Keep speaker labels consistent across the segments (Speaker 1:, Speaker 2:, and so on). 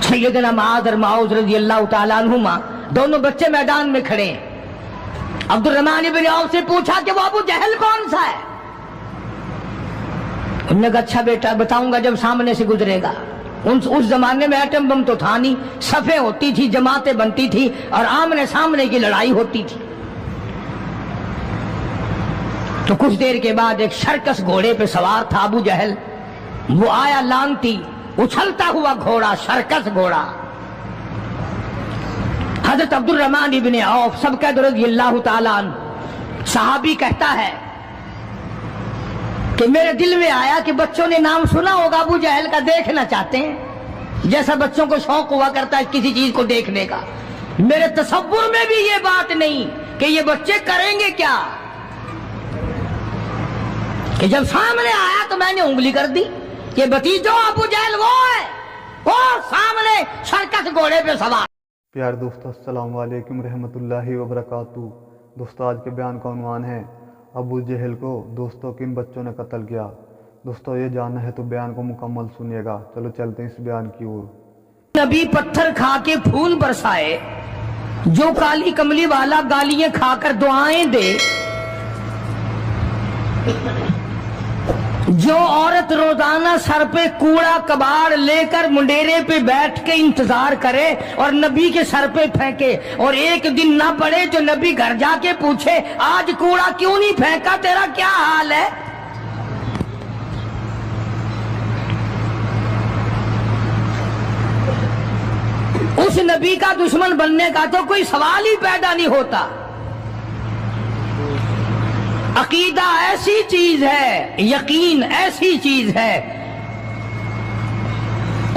Speaker 1: सैयदना माद और माऊज रजी अल्लाह तआला अन्हुमा दोनों बच्चे मैदान में खड़े हैं। अब्दुर्रहमान इब्न औफ से पूछा कि वो अबू जहल कौन सा है? उन्होंने कहा अच्छा बेटा बताऊंगा जब सामने से गुजरेगा। उस जमाने में एटम बम तो था नहीं, सफे होती थी, जमातें बनती थी और आमने सामने की लड़ाई होती थी। तो कुछ देर के बाद एक सर्कस घोड़े पे सवार था अबू जहल। वो आया लानती, उछलता हुआ घोड़ा, सर्कस घोड़ा। हजरत अब्दुर्रहमान इब्न औफ सबका रज़ियल्लाहु ताला अन्हु सहाबी कहता है कि मेरे दिल में आया कि बच्चों ने नाम सुना होगा अबू जहल का, देखना चाहते हैं, जैसा बच्चों को शौक हुआ करता है किसी चीज को देखने का। मेरे तसव्वुर में भी ये बात नहीं कि ये बच्चे करेंगे क्या, कि जब सामने आया तो मैंने उंगली कर दी कि भतीजो अबू जहल वो है, वो सामने सर्कस घोड़े पे सवार।
Speaker 2: प्यार दोस्तों, अस्सलाम वालेकुम रहमतुल्लाहि व बरकातुहू। दोस्तों आज के बयान का उन्वान है अबू जहल को दोस्तों किन बच्चों ने कत्ल किया। दोस्तों ये जानना है तो बयान को मुकम्मल सुनिएगा। चलो चलते हैं इस बयान की ओर।
Speaker 1: नबी पत्थर खा के फूल बरसाए, जो काली कमली वाला गालियां खाकर दुआएं दे, जो औरत रोजाना सर पे कूड़ा कबाड़ लेकर मुंडेरे पे बैठ के इंतजार करे और नबी के सर पे फेंके, और एक दिन ना पड़े जो नबी घर जाके पूछे आज कूड़ा क्यों नहीं फेंका, तेरा क्या हाल है। उस नबी का दुश्मन बनने का तो कोई सवाल ही पैदा नहीं होता। अकीदा ऐसी चीज है, यकीन ऐसी चीज है,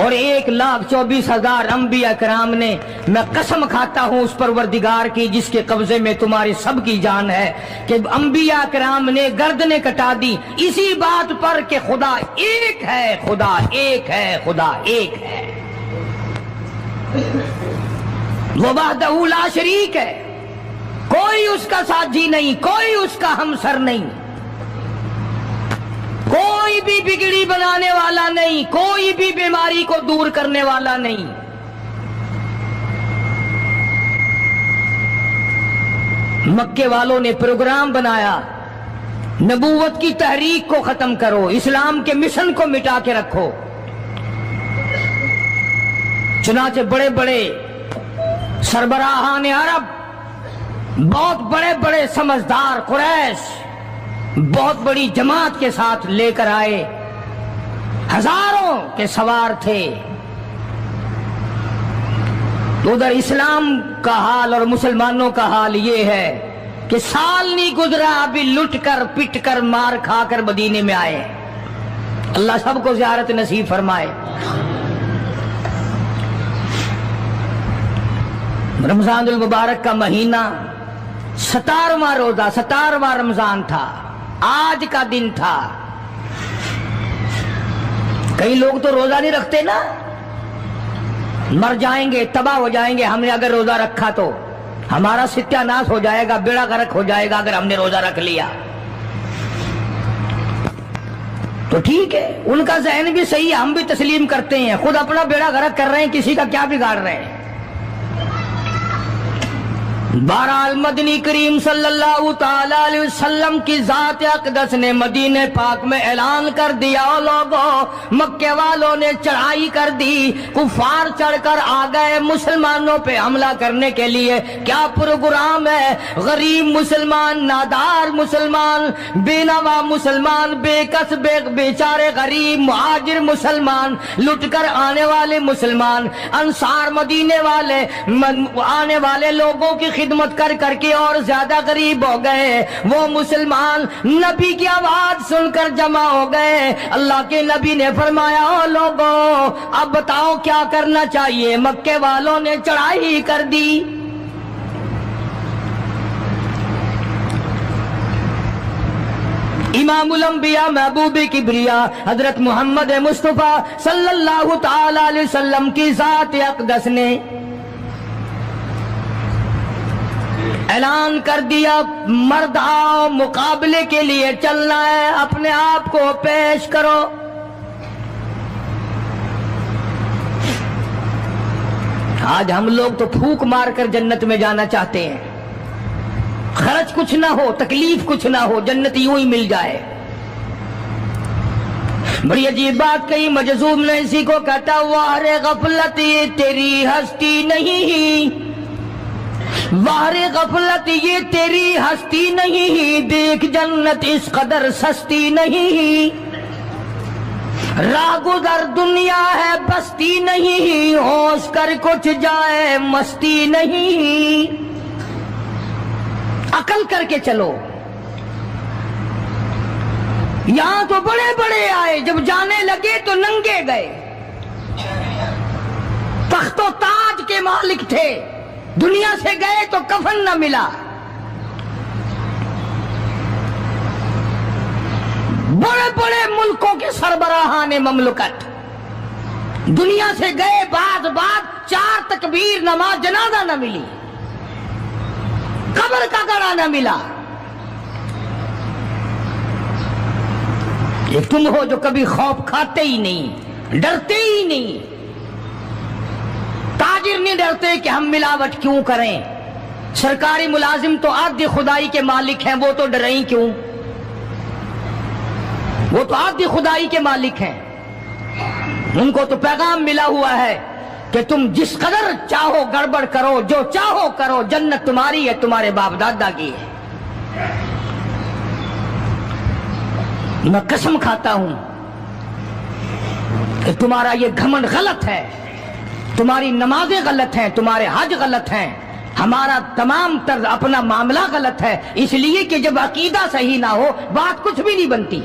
Speaker 1: और 1,24,000 अंबिया कराम ने, मैं कसम खाता हूं उस परवरदिगार की जिसके कब्जे में तुम्हारी सबकी जान है, कि अंबिया कराम ने गर्दनें कटा दी इसी बात पर कि खुदा एक है, खुदा एक है, खुदा एक है। वो वहदहू ला शरीक है, कोई उसका साथी नहीं, कोई उसका हमसर नहीं, कोई भी बिगड़ी बनाने वाला नहीं, कोई भी बीमारी को दूर करने वाला नहीं। मक्के वालों ने प्रोग्राम बनाया, नबूवत की तहरीक को खत्म करो, इस्लाम के मिशन को मिटा के रखो। चुनाचे बड़े बड़े सरबराहान अरब, बहुत बड़े बड़े समझदार कुरैश बहुत बड़ी जमात के साथ लेकर आए, हजारों के सवार थे। तो उधर इस्लाम का हाल और मुसलमानों का हाल ये है कि साल नहीं गुजरा अभी लुट कर पिट कर मार खाकर मदीने में आए। अल्लाह सबको ज़ियारत नसीब फरमाए। रमजानुल मुबारक का महीना 17वां रोजा, 17वां रमजान था, आज का दिन था। कई लोग तो रोजा नहीं रखते ना, मर जाएंगे, तबाह हो जाएंगे। हमने अगर रोजा रखा तो हमारा सत्यानाश हो जाएगा, बेड़ा गर्क हो जाएगा अगर हमने रोजा रख लिया। तो ठीक है, उनका ज़हन भी सही है, हम भी तस्लीम करते हैं, खुद अपना बेड़ा गर्क कर रहे हैं, किसी का क्या बिगाड़ रहे हैं। बहरहाल मदनी करीम सल्लल्लाहु ताला अलैहि वसल्लम की जात अक़दस ने मदीने पाक में ऐलान कर दिया, लोगों मक्के वालों ने चढ़ाई कर दी, कुफार चढ़कर आ गए मुसलमानों पे हमला करने के लिए। क्या प्रोग्राम है, गरीब मुसलमान, नादार मुसलमान, बेनवा मुसलमान, बेकस बेचारे गरीब मुहाजिर मुसलमान, लुटकर आने वाले मुसलमान, अंसार मदीने वाले आने वाले लोगों की खिदमत कर करके और ज्यादा गरीब हो गए। वो मुसलमान नबी की आवाज सुनकर जमा हो गए। अल्लाह के नबी ने फरमाया, ओ लोगों अब बताओ क्या करना चाहिए। मक्के वालों ने चढ़ाई कर दी, इमामुल अंबिया महबूब किबरिया हजरत मोहम्मद मुस्तफा सल्लल्लाहु ताला अलैहि वसल्लम की जात अक़दस ने ऐलान कर दिया, मर्द आओ, मुकाबले के लिए चलना है, अपने आप को पेश करो। آج ہم لوگ تو پھونک مار کر جنت میں جانا چاہتے ہیں، خرچ کچھ نہ ہو، تکلیف کچھ نہ ہو، جنت یوں ہی مل جائے۔ بڑی عجیب بات کہی مجذوب نے اسی کو، کہتا وار غفلت یہ تیری ہستی نہیں، وار غفلت یہ تیری ہستی نہیں، دیکھ جنت اس قدر سستی نہیں، راہ گزر دنیا ہے بستی نہیں، ہوش کر کچھ جائے مستی نہیں، عقل کر کے چلو۔ یہاں تو بڑے بڑے آئے، جب جانے لگے تو ننگے گئے، تخت و تاج کے مالک تھے، دنیا سے گئے تو کفن نہ ملا۔ بڑے بڑے ملکوں کے سربراہان مملکت دنیا سے گئے، بعد 4 تکبیر نماز جنازہ نہ ملی، قبر کا گڑا نہ ملا۔ یہ تم ہو جو کبھی خوف کھاتے ہی نہیں، ڈرتے ہی نہیں۔ تاجر نہیں ڈرتے کہ ہم ملاوٹ کیوں کریں، سرکاری ملازم تو آدھی خدائی کے مالک ہیں، وہ تو ڈریں کیوں، وہ تو آدھی خدائی کے مالک ہیں، ان کو تو پیغام ملا ہوا ہے کہ تم جس قدر چاہو گڑبڑ کرو، جو چاہو کرو، جنت تمہاری ہے، تمہارے باپ دادا کی ہے۔ میں قسم کھاتا ہوں کہ تمہارا یہ گھمنڈ غلط ہے، تمہاری نمازیں غلط ہیں، تمہارے حج غلط ہیں، ہمارا تمام طرز اپنا معاملہ غلط ہے، اس لیے کہ جب عقیدہ صحیح نہ ہو بات کچھ بھی نہیں بنتی۔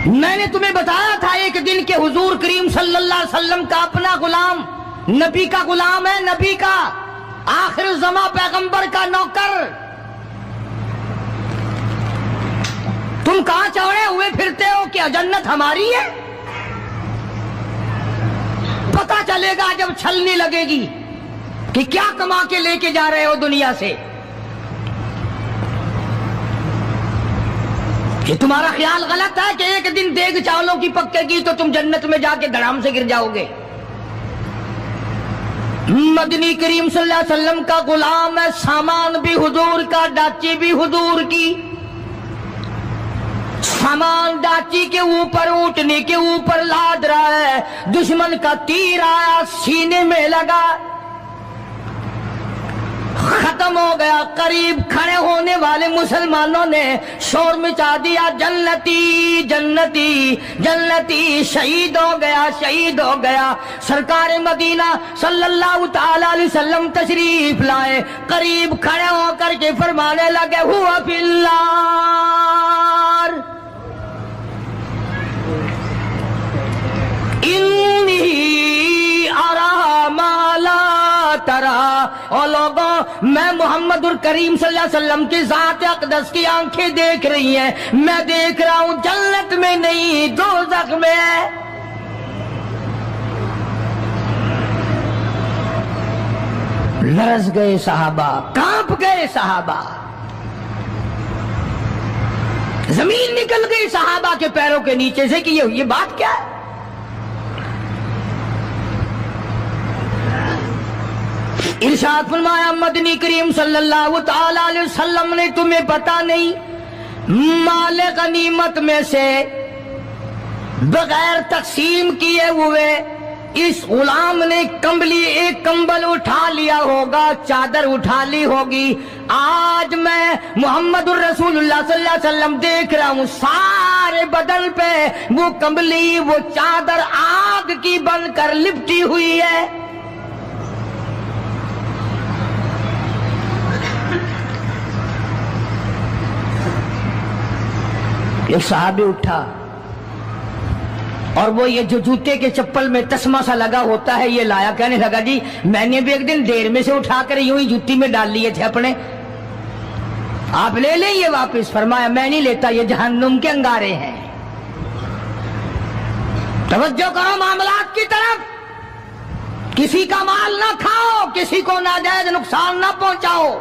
Speaker 1: میں نے تمہیں بتایا تھا ایک دن کہ حضور کریم صلی اللہ علیہ وسلم کا اپنا غلام، نبی کا غلام ہے، نبی کا آخر الزماں پیغمبر کا نوکر، تم کہاں چڑھے ہوئے پھرتے ہو کہ جنت ہماری ہے؟ پتہ چلے گا جب چھلنے لگے گی کہ کیا کما کے لے کے جا رہے ہو دنیا سے۔ کہ تمہارا خیال غلط ہے کہ ایک دن دیگ چاولوں کی پکے گی تو تم جنت میں جا کے دھڑام سے گر جاؤ گے۔ مدنی کریم صلی اللہ علیہ وسلم کا غلام ہے، سامان بھی حضور کا، ڈاچی بھی حضور کی، سامان ڈاچی کے اوپر، اونٹنی کے اوپر لاد رہا ہے، دشمن کا تیر آیا سینے میں لگا، ختم ہو گیا۔ قریب کھڑے ہونے والے مسلمانوں نے شور مچا دیا، جنتی جنتی جنتی، شہید ہو گیا شہید ہو گیا۔ سرکار مدینہ صلی اللہ تعالی علیہ وسلم تشریف لائے، قریب کھڑے ہو کر کے فرمانے لگے ہوا فی النار انی ارا ما لا ترا۔ اور لوگوں، میں محمد الکریم صلی اللہ علیہ وسلم کی ذات اقدس کی آنکھیں دیکھ رہی ہیں، میں دیکھ رہا ہوں جنت میں نہیں دوزخ میں ہے۔ لرز گئے صحابہ، کانپ گئے صحابہ، زمین نکل گئی صحابہ کے پیروں کے نیچے سے کہ یہ بات کیا ہے۔ ارشاد فرمایا مدنی کریم صلی اللہ تعالی علیہ وسلم نے، تمہیں پتا نہیں مال غنیمت میں سے بغیر تقسیم کیے ہوئے اس غلام نے ایک کمبل اٹھا لیا ہوگا، چادر اٹھا لی ہوگی۔ آج میں محمد الرسول اللہ صلی اللہ علیہ وسلم دیکھ رہا ہوں سارے بدن پہ وہ کمبلی، وہ چادر آگ کی بن کر لپٹی ہوئی ہے۔ ایک صحابی اٹھا اور وہ یہ جو جوتے کے چپل میں تسمہ سا لگا ہوتا ہے یہ لایا، کہنے لگا جی میں نے بھی ایک دن دیر میں سے اٹھا کر یوں ہی جوتی میں ڈال لیے تھے اپنے، آپ لے لیں یہ واپس۔ فرمایا میں نہیں لیتا، یہ جہنم کے انگارے ہیں۔ توجہ کرو معاملات کی طرف، کسی کا مال نہ کھاؤ، کسی کو ناجائز نقصان نہ پہنچاؤ۔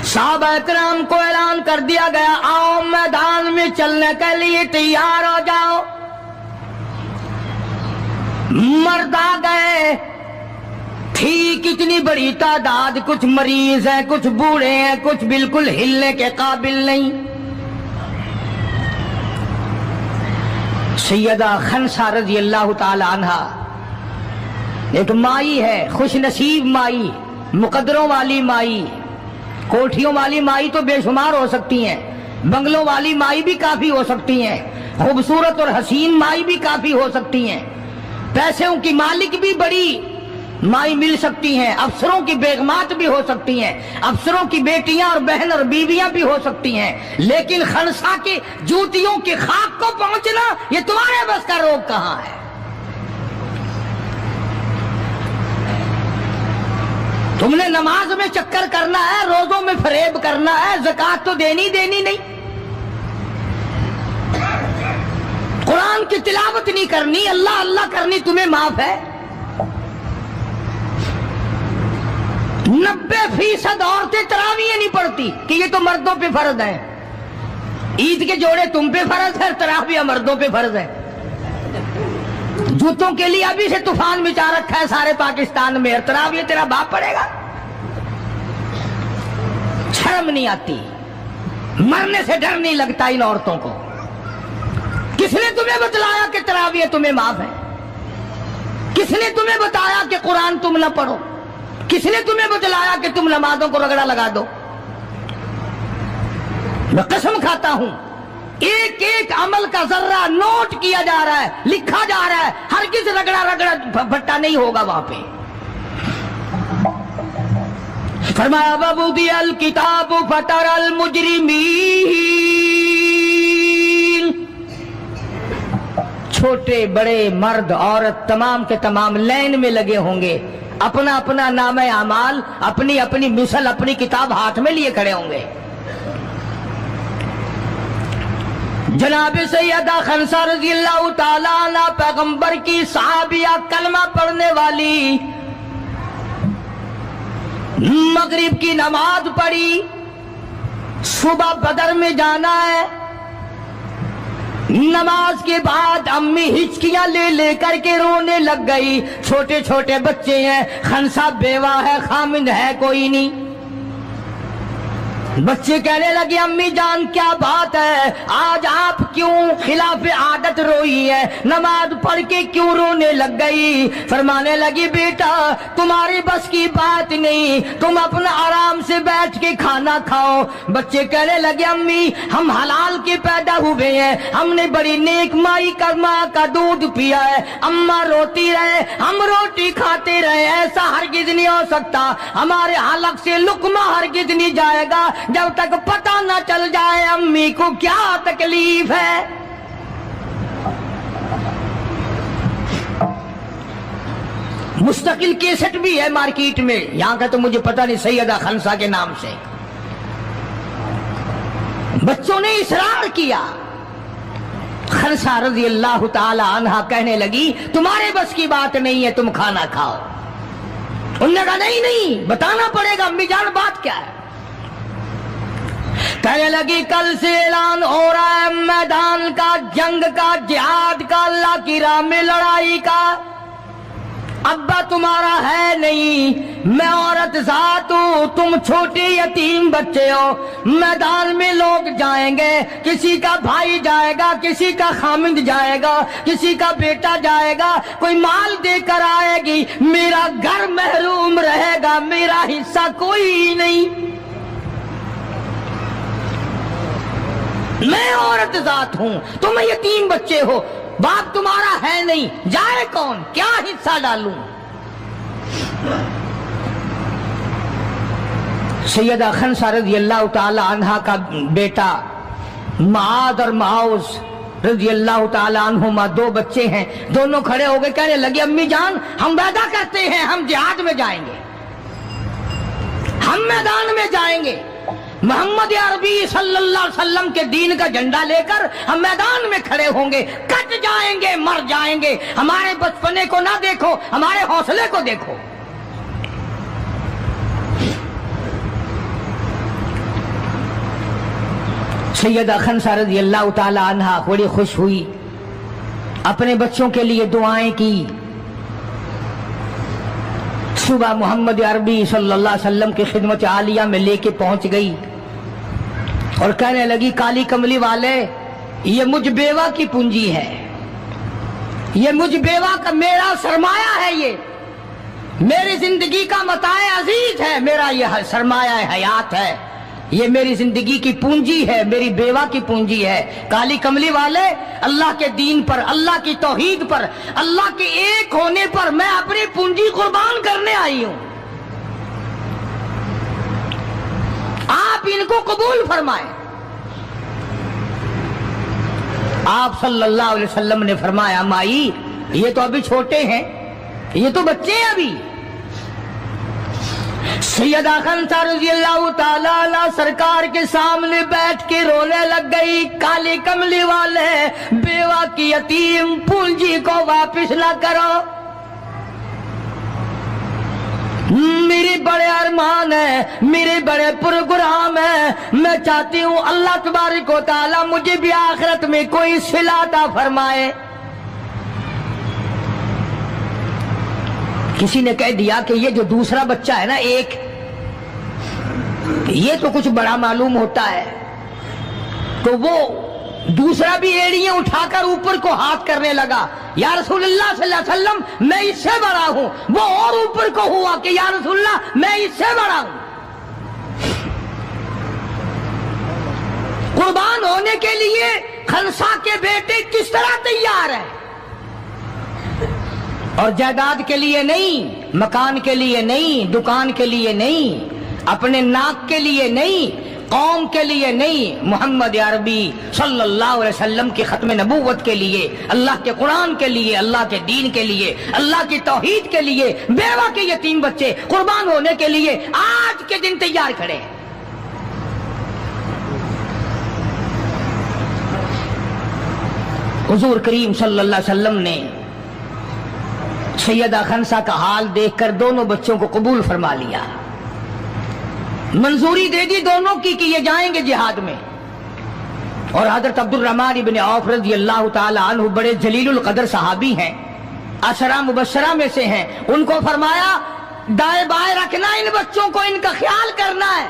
Speaker 1: صحابہ کرام کو اعلان کر دیا گیا آؤ میدان میں چلنے کے لیے تیار ہو جاؤ۔ مرد آ گئے، تھی کتنی بڑی تعداد، کچھ مریض ہیں، کچھ بوڑھے ہیں، کچھ بالکل ہلنے کے قابل نہیں۔ سیدہ خنسا رضی اللہ تعالی عنہا ایک مائی ہے، خوش نصیب مائی، مقدروں والی مائی۔ کوٹھیوں والی مائی تو بے شمار ہو سکتی ہیں، بنگلوں والی مائی بھی کافی ہو سکتی ہیں، خوبصورت اور حسین مائی بھی کافی ہو سکتی ہیں، پیسوں کی مالک بھی بڑی مائی مل سکتی ہیں، افسروں کی بیگمات بھی ہو سکتی ہیں، افسروں کی بیٹیاں اور بہن اور بیویاں بھی ہو سکتی ہیں، لیکن خنسا کی جوتیوں کی خاک کو پہنچنا یہ تمہارے بس کا روگ کہاں ہے؟ تم نے نماز میں چکر کرنا ہے، روزوں میں فریب کرنا ہے، زکوٰۃ تو دینی نہیں، قرآن کی تلاوت نہیں کرنی، اللہ اللہ کرنی تمہیں معاف ہے۔ 90% عورتیں تراویح نہیں پڑھتی کہ یہ تو مردوں پہ فرض ہے۔ عید کے جوڑے تم پہ فرض ہے، تراویح مردوں پہ فرض ہے۔ جوتوں کے لیے ابھی سے طوفان مچا رکھا ہے سارے پاکستان میں، تراویح تیرا باپ پڑھے گا؟ شرم نہیں آتی، مرنے سے ڈر نہیں لگتا ان عورتوں کو۔ کس نے تمہیں بتلایا کہ تراویح تمہیں معاف ہے؟ کس نے تمہیں بتایا کہ قرآن تم نہ پڑھو؟ کس نے تمہیں بتلایا کہ تم نمازوں کو رگڑا لگا دو؟ میں قسم کھاتا ہوں، ایک ایک عمل کا ذرہ نوٹ کیا جا رہا ہے، لکھا جا رہا ہے، ہرگز رگڑا بھٹا نہیں ہوگا وہاں پہ۔ فرمایا وَوُضِعَ الْكِتَابُ فَتَرَى الْمُجْرِمِينَ، چھوٹے بڑے مرد عورت تمام کے تمام لائن میں لگے ہوں گے، اپنا اپنا نام اعمال، اپنی اپنی مثل، اپنی کتاب ہاتھ میں لیے کھڑے ہوں گے۔ جناب سیدہ خنسا رضی اللہ تعالیٰ عنہ پیغمبر کی صحابیہ، کلمہ پڑھنے والی، مغرب کی نماز پڑھی، صبح بدر میں جانا ہے، نماز کے بعد امی ہچکیاں لے کر کے رونے لگ گئی۔ چھوٹے چھوٹے بچے ہیں، خنسا بیوہ ہے، خامند ہے کوئی نہیں۔ بچے کہنے لگے امی جان کیا بات ہے، آج آپ کیوں خلاف عادت روئی ہے، نماز پڑھ کے کیوں رونے لگ گئی؟ فرمانے لگی بیٹا تمہاری بس کی بات نہیں، تم اپنا آرام سے بیٹھ کے کھانا کھاؤ۔ بچے کہنے لگے امی ہم حلال کے پیدا ہوئے ہیں، ہم نے بڑی نیک مائی کا ماں کا دودھ پیا ہے، اماں روتی رہے ہم روٹی کھاتے رہے، ایسا ہرگز نہیں ہو سکتا، ہمارے حلق سے لقمہ ہرگز نہیں جائے گا جب تک پتہ نہ چل جائے امی کو کیا تکلیف ہے۔ مستقل کیسٹ بھی ہے مارکیٹ میں، یہاں کا تو مجھے پتہ نہیں، سیدہ خنسا کے نام سے۔ بچوں نے اصرار کیا، خنسا رضی اللہ تعالی عنہا کہنے لگی تمہارے بس کی بات نہیں ہے، تم کھانا کھاؤ۔ انہوں نے کہا نہیں بتانا پڑے گا امی جان بات کیا ہے۔ کہنے لگی کل سے اعلان ہو رہا ہے میدان کا، جنگ کا، جہاد کا، اللہ کی راہ میں لڑائی کا، ابا تمہارا ہے نہیں، میں عورت ذات ہوں، تم چھوٹے یتیم بچے ہو، میدان میں لوگ جائیں گے، کسی کا بھائی جائے گا، کسی کا خامند جائے گا، کسی کا بیٹا جائے گا، کوئی مال دے کر آئے گی، میرا گھر محروم رہے گا، میرا حصہ کوئی نہیں، میں عورت ذات ہوں، تم یتیم بچے ہو، باپ تمہارا ہے نہیں، جائے کون، کیا حصہ ڈالوں؟ سیدہ خنسا رضی اللہ تعالی عنہا کا بیٹا معاذ اور معاوذ رضی اللہ تعالی عنہما، دو بچے ہیں، دونوں کھڑے ہو گئے، کہنے لگے امی جان ہم وعدہ کرتے ہیں ہم جہاد میں جائیں گے، ہم میدان میں جائیں گے، محمد عربی صلی اللہ علیہ وسلم کے دین کا جھنڈا لے کر ہم میدان میں کھڑے ہوں گے، کٹ جائیں گے، مر جائیں گے، ہمارے بچپنے کو نہ دیکھو، ہمارے حوصلے کو دیکھو۔ सैयदा खनसा रजी अल्लाह ताला अन्हा बड़ी खुश हुई, अपने बच्चों के लिए दुआएं की। सुबह मोहम्मद अरबी सल्लल्लाहु अलैहि वसल्लम की खिदमत आलिया में लेके पहुंच गई और कहने लगी, काली कमली वाले, ये मुझ बेवा की पूंजी है, ये मुझ बेवा का मेरा सरमाया है, ये मेरी जिंदगी का मताए अजीज है, मेरा ये सरमाया हयात है, ये मेरी जिंदगी की पूंजी है, मेरी बेवा की पूंजी है। काली कमली वाले, अल्लाह के दीन पर, अल्लाह की तौहीद पर, अल्लाह के एक होने पर मैं अपनी पूंजी कुर्बान करने आई हूं, आप इनको कबूल फरमाएं। आप सल्लल्लाहु अलैहि वसल्लम ने फरमाया, माई ये तो अभी छोटे हैं, ये तो बच्चे हैं अभी। सैयदा खनसा रज़ियल्लाहु ताला अन्हा सरकार के सामने बैठ के रोने लग गई, काली कमली वाले, बेवा की यतीम पूंजी को वापस ना करो, मेरे बड़े अरमान है, मेरे बड़े प्रोग्राम है, मैं चाहती हूं अल्लाह तबारक व तआला मुझे भी आखिरत में कोई सिला अता फरमाए। किसी ने कह दिया कि ये जो दूसरा बच्चा है ना, एक, ये तो कुछ बड़ा मालूम होता है, तो वो दूसरा भी एड़ियां उठाकर ऊपर को हाथ करने लगा, या रसूलुल्लाह सल्लल्लाहु अलैहि वसल्लम मैं इससे बड़ा हूं। वो और ऊपर को हुआ कि या रसूलुल्लाह मैं इससे बड़ा हूं। कुर्बान होने के लिए खनसा के बेटे किस तरह तैयार है, और जायदाद के लिए नहीं, मकान के लिए नहीं, दुकान के लिए नहीं, अपने नाक के लिए नहीं, कौम के लिए नहीं, मोहम्मद अरबी सल्लल्लाहु अलैहि वसल्लम की खत्म नबूवत के लिए, अल्लाह के कुरान के लिए, अल्लाह के दीन के लिए, अल्लाह की तौहीद के लिए, बेवा के यतीम बच्चे कुर्बान होने के लिए आज के दिन तैयार खड़े हैं। हुजूर करीम सल्लल्लाहु अलैहि वसल्लम ने सैयदा खनसा का हाल देखकर दोनों बच्चों को कबूल फरमा लिया, मंजूरी दे दी दोनों की कि ये जाएंगे जिहाद में। और हजरत अब्दुर्रहमान इब्न औफ रज़ी अल्लाह ताला अन्हु बड़े जलीलुल कदर सहाबी हैं, अशरा मुबशरा में से हैं, उनको फरमाया दाएं बाएं रखना इन बच्चों को, इनका ख्याल करना है।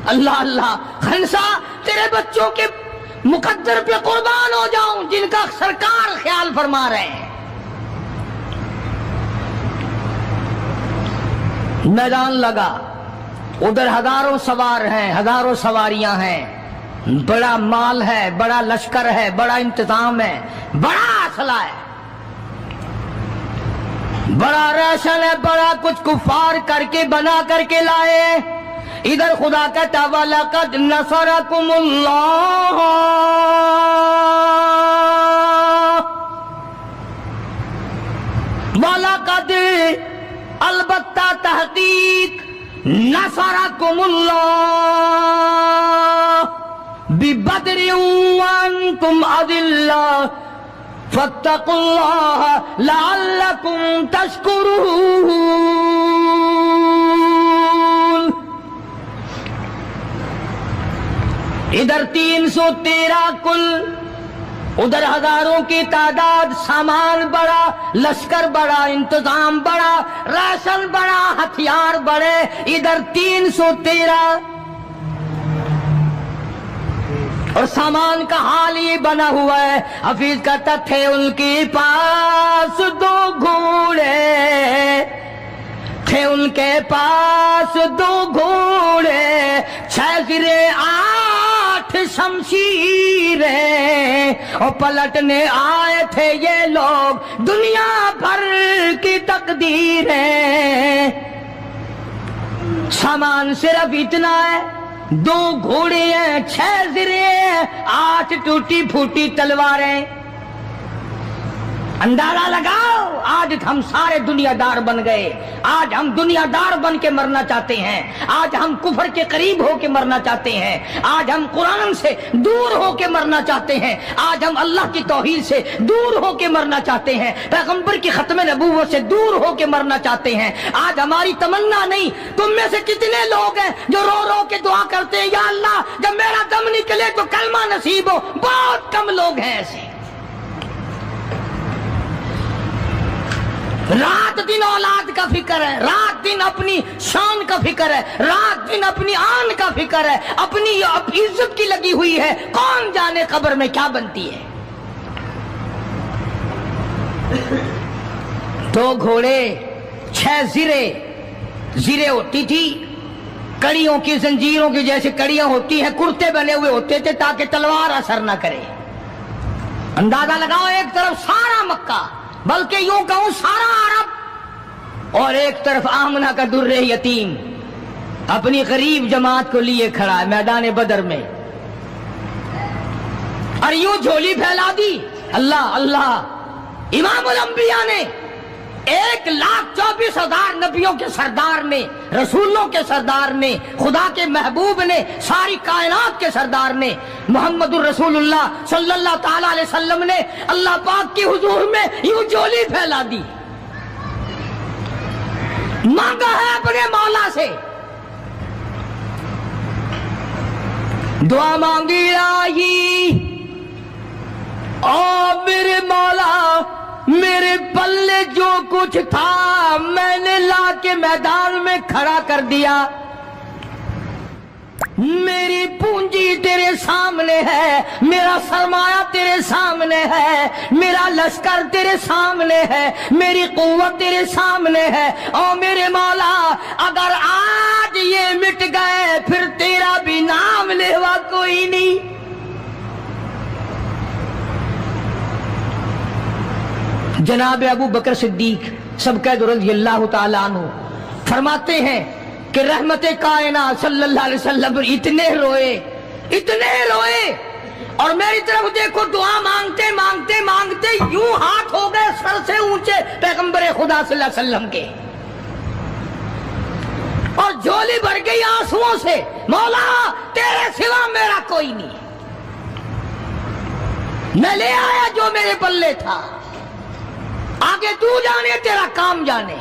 Speaker 1: अल्लाह अल्लाह, खनसा तेरे बच्चों के मुकद्दर पे कुर्बान हो जाऊं जिनका सरकार ख्याल फरमा रहे हैं। मैदान लगा, उधर हजारों सवार हैं, हजारों सवारियां हैं, बड़ा माल है, बड़ा लश्कर है, बड़ा इंतजाम है, बड़ा असला है, बड़ा राशन है, बड़ा कुछ कुफार करके बना करके लाए। इधर खुदा कहता वलक़द नसरकुमुल्लाह, वलक़द अलबत्ता तहकीक नसरकुमुल्लाह बिबद्रिन व अंतुम अदिल्ला फत्तकुल्लाह लअल्लकुम तशकुरून। इधर 313 कुल, उधर हजारों की तादाद, सामान बड़ा, लश्कर बड़ा, इंतजाम बड़ा, राशन बड़ा, हथियार बड़े, इधर 313। और सामान का हाल ये बना हुआ है, हफीज कहता थे उनके पास 2 घोड़े, थे उनके पास 2 घोड़े, 6 गिरे 8 शमशीरें, और पलटने आए थे ये लोग दुनिया भर की तकदीरें। सामान सिर्फ इतना है, 2 घोड़े हैं, 6 ज़िरे हैं, 8 टूटी फूटी तलवारें। اندازہ لگاؤ، آج ہم سارے دنیادار بن گئے، آج ہم دنیادار بن کے مرنا چاہتے ہیں، آج ہم کفر کے قریب ہو کے مرنا چاہتے ہیں، آج ہم قرآن سے دور ہو کے مرنا چاہتے ہیں، آج ہم اللہ کی توحید سے دور ہو کے مرنا چاہتے ہیں، پیغمبر کی ختم نبوت سے دور ہو کے مرنا چاہتے ہیں۔ آج ہماری تمنا نہیں، تم میں سے کتنے لوگ ہیں جو رو رو کے دعا کرتے ہیں، یا اللہ جب میرا دم نکلے تو کلمہ نصیب ہو؟ بہت کم لوگ ہیں ایسے۔ رات دن اولاد کا فکر ہے، رات دن اپنی شان کا فکر ہے، رات دن اپنی آن کا فکر ہے، اپنی عزت کی لگی ہوئی ہے، کون جانے قبر میں کیا بنتی ہے۔ 2 گھوڑے 6 زرے ہوتی تھی، کڑیوں کی زنجیروں کی جیسے کڑیاں ہوتی ہیں، کرتے بنے ہوئے ہوتے تھے تاکہ تلوار اثر نہ کرے۔ اندازہ لگاؤ، ایک طرف سارا مکہ، بلکہ یوں کہوں سارا عرب، اور ایک طرف آمنہ کا در یتیم اپنی غریب جماعت کو لیے کھڑا ہے میدان بدر میں، اور یوں جھولی پھیلا دی۔ اللہ اللہ، امام الانبیاء نے 1,24,000 نبیوں کے سردار نے، رسولوں کے سردار نے، خدا کے محبوب نے، ساری کائنات کے سردار نے، محمد الرسول اللہ صلی اللہ تعالی علیہ وسلم نے اللہ پاک کی حضور میں یوں جھولی پھیلا دی، مانگا ہے اپنے مولا سے، دعا مانگی آئی، او میرے مولا میرے پلے جو کچھ تھا میں نے لا کے میدان میں کھڑا کر دیا، میری پونجی تیرے سامنے ہے، میرا سرمایہ تیرے سامنے ہے، میرا لشکر تیرے سامنے ہے، میری قوت تیرے سامنے ہے، او میرے مولا اگر آج یہ مٹ گئے پھر تیرا بھی نام لیوا کوئی نہیں۔ جناب ابو بکر صدیق سبقید رضی اللہ تعالیٰ عنہ فرماتے ہیں کہ رحمت کائنات صلی اللہ علیہ وسلم اتنے روئے اور میری طرف دیکھو، دعا مانگتے مانگتے مانگتے یوں ہاتھ ہو گئے سر سے اونچے پیغمبر خدا صلی اللہ علیہ وسلم کے، اور جھولی بھر گئی آنسوؤں سے، مولا تیرے سوا میرا کوئی نہیں، میں لے آیا جو میرے پلے تھا، آگے تو جانے تیرا کام جانے۔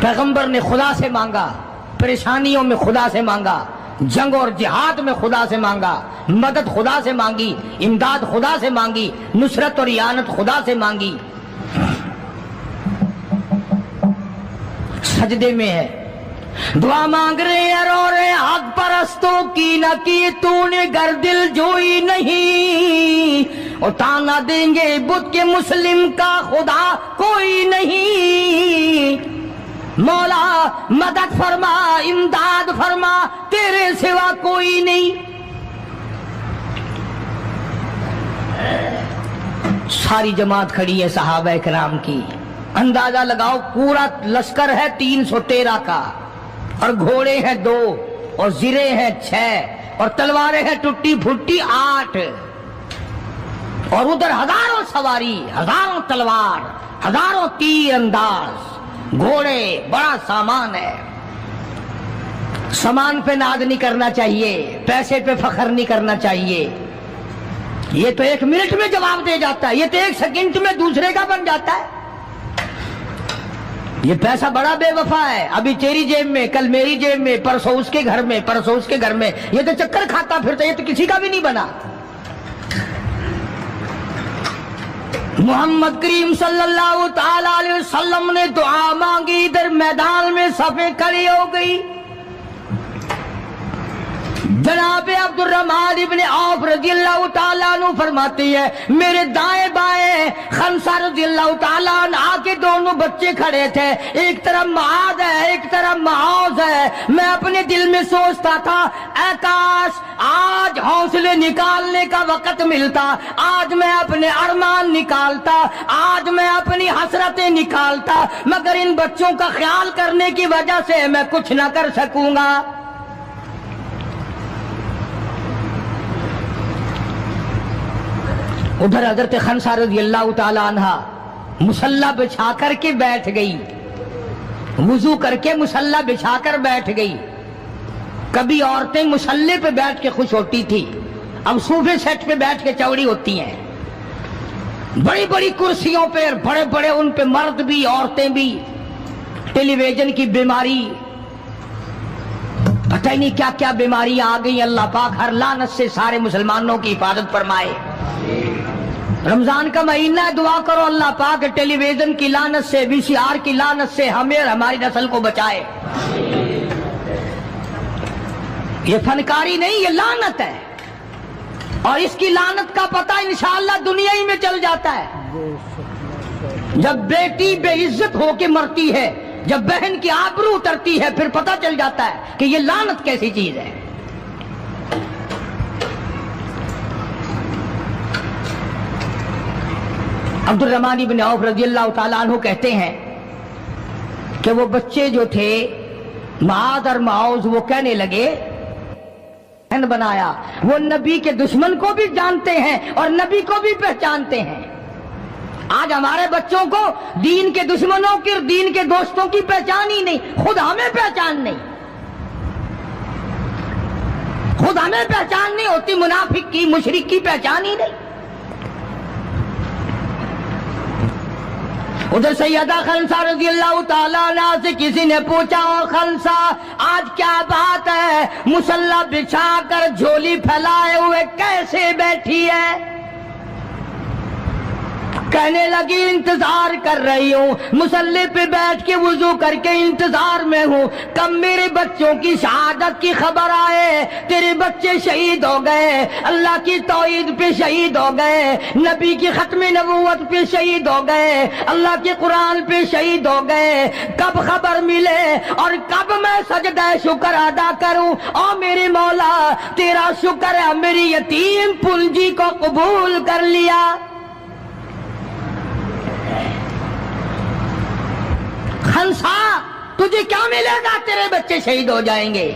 Speaker 1: پیغمبر نے خدا سے مانگا، پریشانیوں میں خدا سے مانگا، جنگ اور جہاد میں خدا سے مانگا، مدد خدا سے مانگی، امداد خدا سے مانگی، نصرت اور اعانت خدا سے مانگی۔ سجدے میں ہے، دعا مانگ رہے ہیں، رو رہے ہیں، حق پرستوں کی نہ کی تو نے گر دل جوئی نہیں، اور تانا دیں گے بت کے مسلم کا خدا کوئی نہیں، مولا مدد فرما امداد فرما تیرے سوا کوئی نہیں۔ ساری جماعت کھڑی ہے صحابہ کرام کی، اندازہ لگاؤ پورا لشکر ہے 313 کا، اور گھوڑے ہیں 2 اور زرے ہیں 6 اور تلواریں ہیں ٹوٹی پھوٹی 8، اور ادھر ہزاروں سواری، ہزاروں تلوار، ہزاروں تیر انداز، گھوڑے، بڑا سامان ہے۔ سامان پہ ناز نہیں کرنا چاہیے، پیسے پہ فخر نہیں کرنا چاہیے، یہ تو 1 منٹ میں جواب دے جاتا ہے، یہ تو 1 سیکنڈ میں دوسرے کا بن جاتا ہے۔ یہ پیسہ بڑا بے وفا ہے، ابھی تیری جیب میں، کل میری جیب میں، پرسوں اس کے گھر میں، پرسوں اس کے گھر میں، یہ تو چکر کھاتا پھرتا، یہ تو کسی کا بھی نہیں بنا۔ محمد کریم صلی اللہ تعالی علیہ وسلم نے دعا مانگی، ادھر میدان میں صفیں کھڑی ہو گئی۔ جناب عبد الرحمن ابن عوف رضی اللہ تعالیٰ عنہ فرماتی ہے، میرے دائیں بائیں خنسا رضی اللہ تعالیٰ عنہ کے دونوں بچے کھڑے تھے، ایک طرف معاذ ہے ایک طرف معاذ ہے۔ میں اپنے دل میں سوچتا تھا، اے کاش آج حوصلے نکالنے کا وقت ملتا، آج میں اپنے ارمان نکالتا، آج میں اپنی حسرتیں نکالتا، مگر ان بچوں کا خیال کرنے کی وجہ سے میں کچھ نہ کر سکوں گا۔ उधर हजरत खनसा रजी अल्लाह ताला अन्हा मुसल्ला बिछा करके बैठ गई, वुजू करके मुसल्ला बिछा कर बैठ गई। कभी औरतें मुसल्ले पे बैठ के खुश होती थी, अब सोफे सेट पे बैठ के चौड़ी होती हैं। बड़ी बड़ी कुर्सियों पे और बड़े बड़े उन पे मर्द भी औरतें भी। टेलीविजन की बीमारी, पता ही नहीं क्या क्या बीमारियां आ गई। अल्लाह पाक हर लानत से सारे मुसलमानों की हिफाजत फरमाए। रमजान का महीना है, दुआ करो अल्लाह पाक टेलीविजन की लानत से, वीसीआर की लानत से हमें और हमारी नस्ल को बचाए। ये फनकारी नहीं, ये लानत है, और इसकी लानत का पता इंशाअल्लाह दुनिया ही में चल जाता है। जब बेटी बेइज्जत होके मरती है, जब बहन की आबरू उतरती है, फिर पता चल जाता है कि ये लानत कैसी चीज है। अब्दुल रहमान इब्न औफ रज़ी अल्लाह ताला अन्हु कहते हैं कि वो बच्चे जो थे माद और माउज, वो कहने लगे बनाया, वो नबी के दुश्मन को भी जानते हैं और नबी को भी पहचानते हैं। आज हमारे बच्चों को दीन के दुश्मनों की, दीन के दोस्तों की पहचान ही नहीं, खुद हमें पहचान नहीं, खुद हमें पहचान नहीं होती, मुनाफिक की, मुशरिक की पहचान ही नहीं। उधर सैयदा खनसा रज़ी अल्लाह ताला अन्हा से किसी ने पूछा, ओ खनसा आज क्या बात है, मुसल्ला बिछा कर झोली फैलाए हुए कैसे बैठी है? कहने लगी इंतजार कर रही हूँ, मुसल्ले पे बैठ के वुजू करके इंतजार में हूँ, कब मेरे बच्चों की शहादत की खबर आए। तेरे बच्चे शहीद हो गए, अल्लाह की तौहीद पे शहीद हो गए, नबी की खत्म नबूवत पे शहीद हो गए, अल्लाह के कुरान पे शहीद हो गए। कब खबर मिले और कब मैं सजदा शुक्र अदा करूँ। ओ मेरे मौला तेरा शुक्र है, मेरी यतीम पूंजी को कबूल कर लिया। खनसा तुझे क्या मिलेगा, तेरे बच्चे शहीद हो जाएंगे।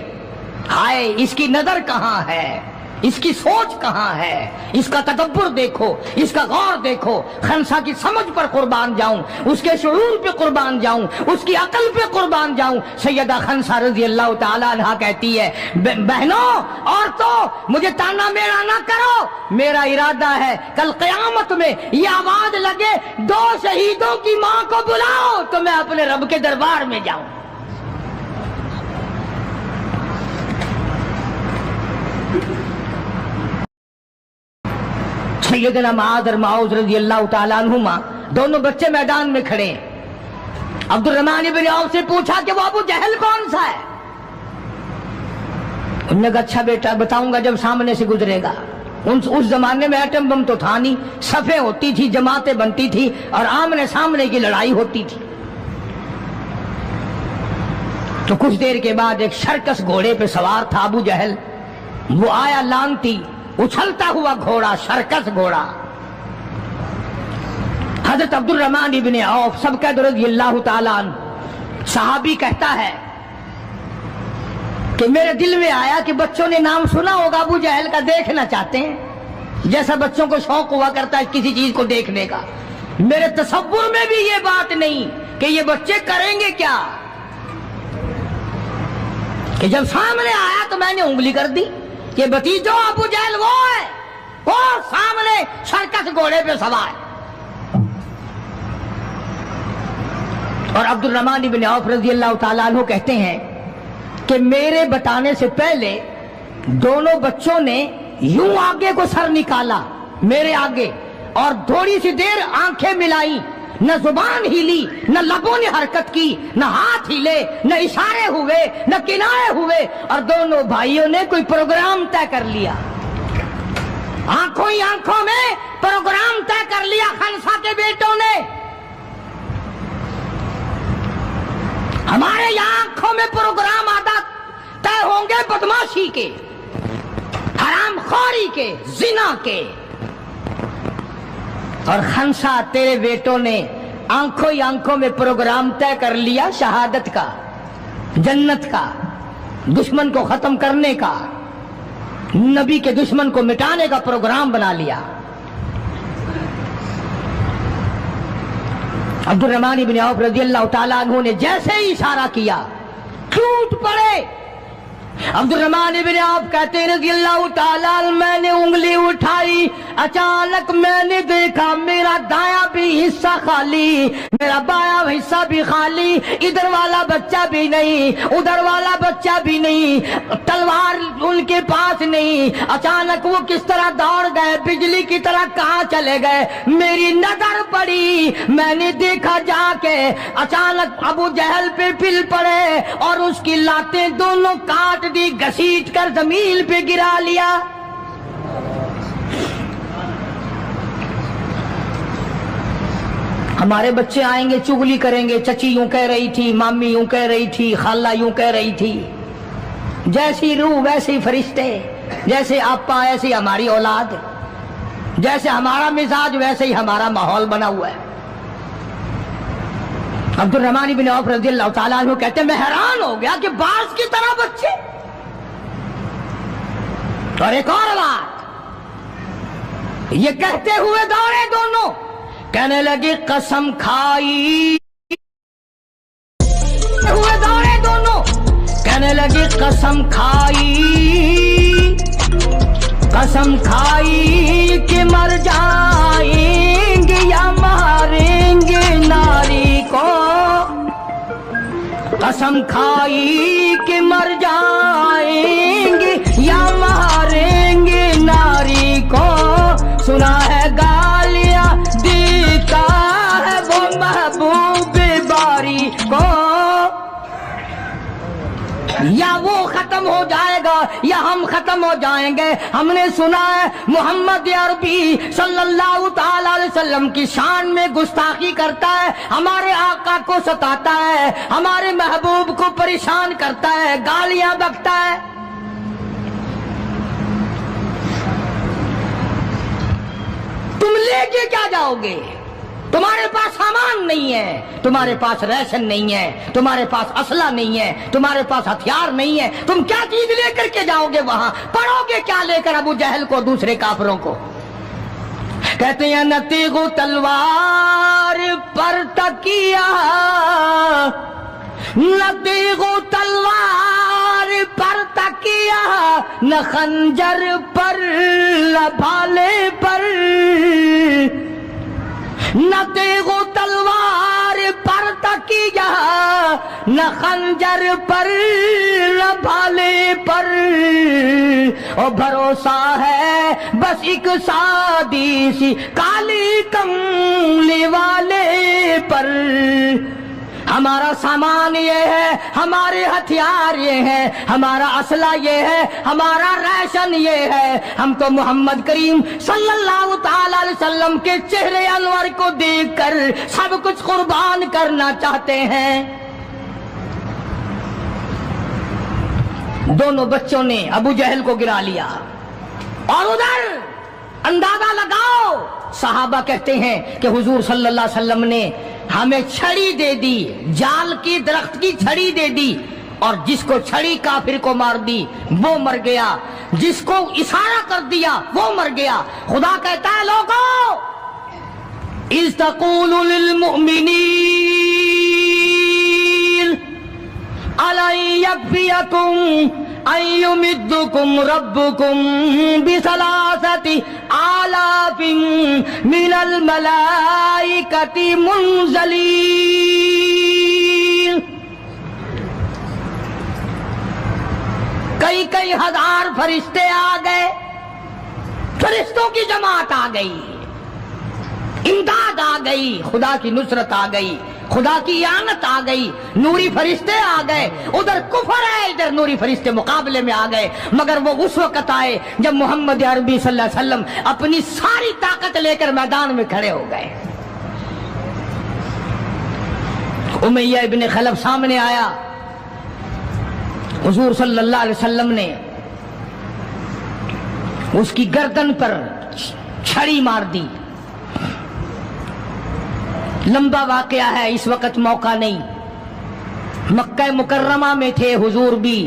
Speaker 1: हाय इसकी नजर कहाँ है, इसकी सोच कहाँ है, इसका तदब्बर देखो, इसका गौर देखो। खनसा की समझ पर कुर्बान जाऊं, उसके शुऊर पे कुर्बान जाऊं, उसकी अकल पे कुर्बान जाऊं। सैयदा खनसा रज़ी अल्लाह ताला अन्हा कहती है, बहनों और तो मुझे ताना मेरा ना करो, मेरा इरादा है कल क़यामत में ये आवाज लगे, दो शहीदों की मां को बुलाओ तो मैं अपने रब के दरबार में जाऊं। सैयदना माद और माउज रज़ी अल्लाह ताला अन्हुमा दोनों बच्चे मैदान में खड़े हैं। अब्दुल रहमान इब्न औफ से पूछा कि वो अबू जहल कौन सा है? उन्होंने कहा अच्छा बेटा बताऊंगा जब सामने से गुजरेगा। उस जमाने में एटम बम तो था नहीं, सफे होती थी, जमातें बनती थी और आमने सामने की लड़ाई होती थी। तो कुछ देर के बाद एक सर्कस घोड़े पे सवार था अबू जहल, वो आया लानती उछलता हुआ घोड़ा, सर्कस घोड़ा। हजरत अब्दुल रहमान इब्न औफ सबका रज़ी अल्लाह ताला अन्हु सहाबी कहता है कि मेरे दिल में आया कि बच्चों ने नाम सुना होगा अबू जहल का, देखना चाहते हैं, जैसा बच्चों को शौक हुआ करता है किसी चीज को देखने का। मेरे तसव्वुर में भी ये बात नहीं कि ये बच्चे करेंगे क्या, कि जब सामने आया तो मैंने उंगली कर दी कि भतीजो अबू जहल वो है, वो सामने सर्कस घोड़े पे सवार। और अब्दुल रहमान इब्न औफ रज़ी अल्लाह ताला अन्हु कहते हैं कि मेरे बताने से पहले दोनों बच्चों ने यूं आगे को सर निकाला मेरे आगे, और थोड़ी सी देर आंखें मिलाई, न जुबान हिली, न लबों ने हरकत की, न हाथ हिले, न इशारे हुए, न किनारे हुए, और दोनों भाइयों ने कोई प्रोग्राम तय कर लिया। आंखों ही आंखों में प्रोग्राम तय कर लिया खनसा के बेटों ने। हमारे यहाँ आंखों में प्रोग्राम आदा तय होंगे बदमाशी के, हरामखोरी के, जिना के, और खनसा तेरे बेटों ने आंखों ही आंखों में प्रोग्राम तय कर लिया शहादत का, जन्नत का, दुश्मन को खत्म करने का, नबी के दुश्मन को मिटाने का प्रोग्राम बना लिया। अब्दुर्रहमान इब्न औफ रज़ियल्लाहु ताला अन्हु ने जैसे ही इशारा किया टूट पड़े। अब्दुर्रहमान इब्न औफ कहते हैं रज़ियल्लाहु ताला अन्हु, मैंने उंगली उठाई, अचानक मैंने देखा मेरा दायां भी हिस्सा खाली, मेरा बायां हिस्सा भी खाली, इधर वाला बच्चा भी नहीं, उधर वाला बच्चा भी नहीं, तलवार उनके पास नहीं। अचानक वो किस तरह दौड़ गए, बिजली की तरह कहाँ चले गए। मेरी नजर पड़ी, मैंने देखा जाके, अचानक अबू जहल पे पिल पड़े और उसकी लातें दोनों काट दी, घसीट कर जमीन पे गिरा लिया। हमारे बच्चे आएंगे चुगली करेंगे, चची यूं कह रही थी, मामी यूं कह रही थी, खाला यूं कह रही थी। जैसी रूह वैसे ही फरिश्ते, जैसे आपा ऐसी हमारी औलाद, जैसे हमारा मिजाज वैसे ही हमारा माहौल बना हुआ है। अब्दुर्रहमान इब्न औफ रज़ियल्लाहु ताला अन्हु कहते मैं हैरान हो गया कि बाज की तरह बच्चे। और एक और बात, ये कहते हुए दौड़े दोनों, कहने लगे कसम खाई, हुए दौड़े दोनों, कहने लगे कसम खाई कि मर जाएंगे या मारेंगे नारी को, कसम खाई कि मर जाएंगे या मारेंगे नारी को। सुना है गालियां देता है वो महबूब बारी को, या वो खत्म हो जाएगा या हम खत्म हो जाएंगे। हमने सुना है मोहम्मद अरबी सल्लल्लाहु ताला अलैहि वसल्लम की शान में गुस्ताखी करता है, हमारे आका को सताता है, हमारे महबूब को परेशान करता है, गालियां बकता है। तुम लेके क्या जाओगे? तुम्हारे पास सामान नहीं है, तुम्हारे पास राशन नहीं है, तुम्हारे पास असला नहीं है, तुम्हारे पास हथियार नहीं है, तुम क्या चीज लेकर के जाओगे वहां? पढ़ोगे क्या लेकर अबू जहल को, दूसरे काफिरों को? कहते हैं न तेगो तलवार पर तकिया, न तेगो तलवार पर तकिया, न खंजर पर न भाले पर, न तेगो तलवार पर तकिया, न खंजर पर न भाले पर, और भरोसा है बस एक सादी सी काली कमली वाले पर। हमारा सामान ये है, हमारे हथियार ये हैं, हमारा असला ये है, हमारा राशन ये है। हम तो मोहम्मद करीम सल्लल्लाहु ताला अलैहि वसल्लम के चेहरे अनवर को देखकर सब कुछ कुर्बान करना चाहते हैं। दोनों बच्चों ने अबू जहल को गिरा लिया। और उधर अंदाजा लगाओ, सहाबा कहते हैं कि हुजूर सल्लल्लाहु अलैहि वसल्लम ने हमें छड़ी दे दी, जाल की दरख्त की छड़ी दे दी, और जिसको छड़ी काफिर को मार दी वो मर गया, जिसको इशारा कर दिया वो मर गया। खुदा कहता है लोगों, इज़ तक़ूलु लिल मुमिनीन अला यकफियकुम अय्युमिद्दुकुम रब्बुकुम बिसलासति आलाफिन मिनल मलाइकति मुनज़लीन। कई कई हजार फरिश्ते आ गए, फरिश्तों की जमात आ गई, इमदाद आ गई, खुदा की नुसरत आ गई, खुदा की आनत आ गई, नूरी फरिश्ते आ गए। उधर कुफर है, इधर नूरी फरिश्ते मुकाबले में आ गए। मगर वो उस वक्त आए जब मोहम्मद अरबी सल्लल्लाहु अलैहि वसल्लम अपनी सारी ताकत लेकर मैदान में खड़े हो गए। उमैया इब्न खलफ सामने आया, हुजूर सल्लल्लाहु अलैहि वसल्लम ने उसकी गर्दन पर छड़ी मार दी। लंबा वाकया है, इस वक्त मौका नहीं। मक्का मुकर्रमा में थे हुजूर भी,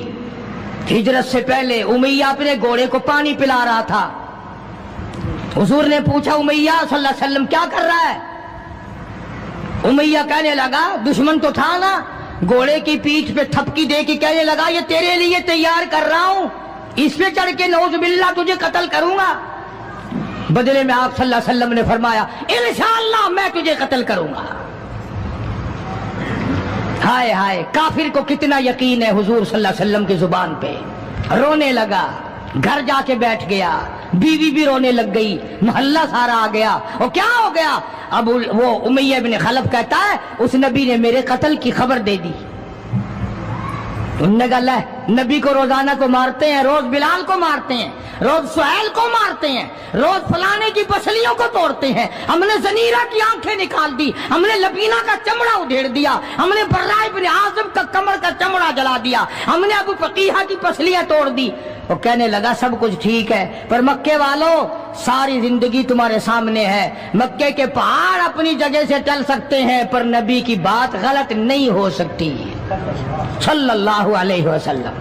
Speaker 1: हिजरत से पहले उमैया अपने घोड़े को पानी पिला रहा था। हुजूर ने पूछा, उमैया सल्लल्लाहु अलैहि वसल्लम क्या कर रहा है? उमैया कहने लगा, दुश्मन तो था ना, घोड़े की पीठ पे थपकी दे के कहने लगा, ये तेरे लिए तैयार कर रहा हूं, इस पे चढ़ के नौजुबिल्लाह तुझे कत्ल करूंगा। बदले में आप सल्लल्लाहु अलैहि वसल्लम ने फरमाया, इंशाअल्लाह मैं तुझे कत्ल करूंगा। हाय हाय, काफिर को कितना यकीन है हुजूर सल्लल्लाहु अलैहि वसल्लम की जुबान पे। रोने लगा, घर जाके बैठ गया, बीवी भी रोने लग गई, मोहल्ला सारा आ गया। और क्या हो गया? अब वो उमैया इब्न खलफ कहता है, उस नबी ने मेरे कत्ल की खबर दे दी। उन्होंने कहा, नबी को रोजाना को मारते हैं, रोज बिलाल को मारते हैं, रोज सुहैल को मारते हैं, रोज फलाने की पसलियों को तोड़ते हैं, हमने जनीरा की आंखें निकाल दी, हमने लबीना का चमड़ा उधेड़ दिया, हमने बर्रा इब्न आज़िब का कमर का चमड़ा जला दिया, हमने अबू फकीहा की पसलियां तोड़ दी। वो कहने लगा, सब कुछ ठीक है, पर मक्के वालों सारी जिंदगी तुम्हारे सामने है। मक्के के पहाड़ अपनी जगह से टल सकते हैं, पर नबी की बात गलत नहीं हो सकती सल्लल्लाहु अलैहि वसल्लम।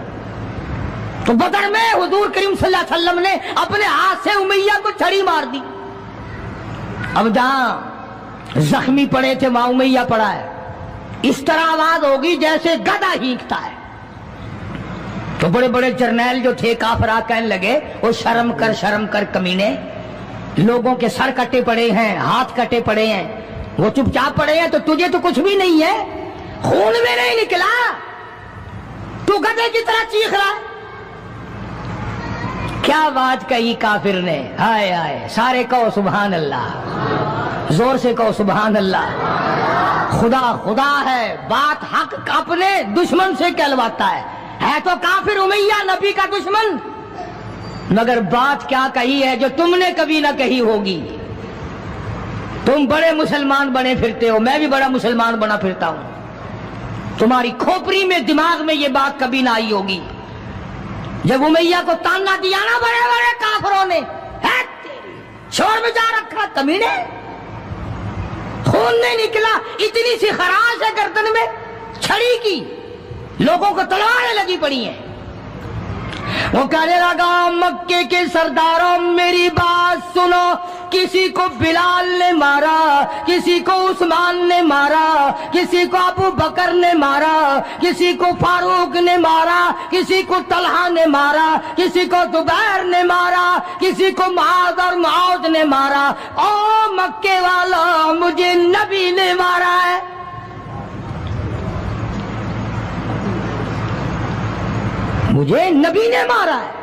Speaker 1: तो बदर में हुजूर करीम सल्लल्लाहु अलैहि वसल्लम ने अपने हाथ से उमैया को छड़ी मार दी। अब जहां जख्मी पड़े थे वहां उमैया पड़ा है। इस तरह आवाज होगी जैसे गधा हींकता है। तो बड़े बड़े जर्नैल जो थे काफरा कहने लगे, वो शर्म कर कमीने, लोगों के सर कटे पड़े हैं, हाथ कटे पड़े हैं, वो चुपचाप पड़े हैं, तो तुझे तो कुछ भी नहीं है, खून में नहीं निकला, तू गधे की तरह चीख रहा है। क्या बात कही काफिर ने, हाय हाय। सारे कहो सुभान अल्लाह, जोर से कहो सुभान अल्लाह। खुदा खुदा है, बात हक अपने दुश्मन से कहलवाता है तो काफिर उमैया नबी का दुश्मन, मगर बात क्या कही है जो तुमने कभी ना कही होगी। तुम बड़े मुसलमान बने फिरते हो, मैं भी बड़ा मुसलमान बना फिरता हूं, तुम्हारी खोपड़ी में दिमाग में ये बात कभी ना आई होगी। जब उमैया को ताना दिया ना बड़े बड़े काफिरों ने, शोर में जा रखा कमीने, खून नहीं निकला, इतनी सी खराश है गर्दन में छड़ी की, लोगों को तलवारें लगी पड़ी हैं। वो कहने लगा, मक्के के सरदारों मेरी बात सुनो, किसी को बिलाल ने मारा, किसी को उस्मान ने मारा, किसी को अबू बकर ने मारा, किसी को फारूक ने मारा, किसी को तलहा ने मारा, किसी को जुबैर ने मारा, किसी को मुआज और मुआज ने मारा। ओ मक्के वालों, मुझे नबी ने मारा है। मुझे नबी ने मारा है।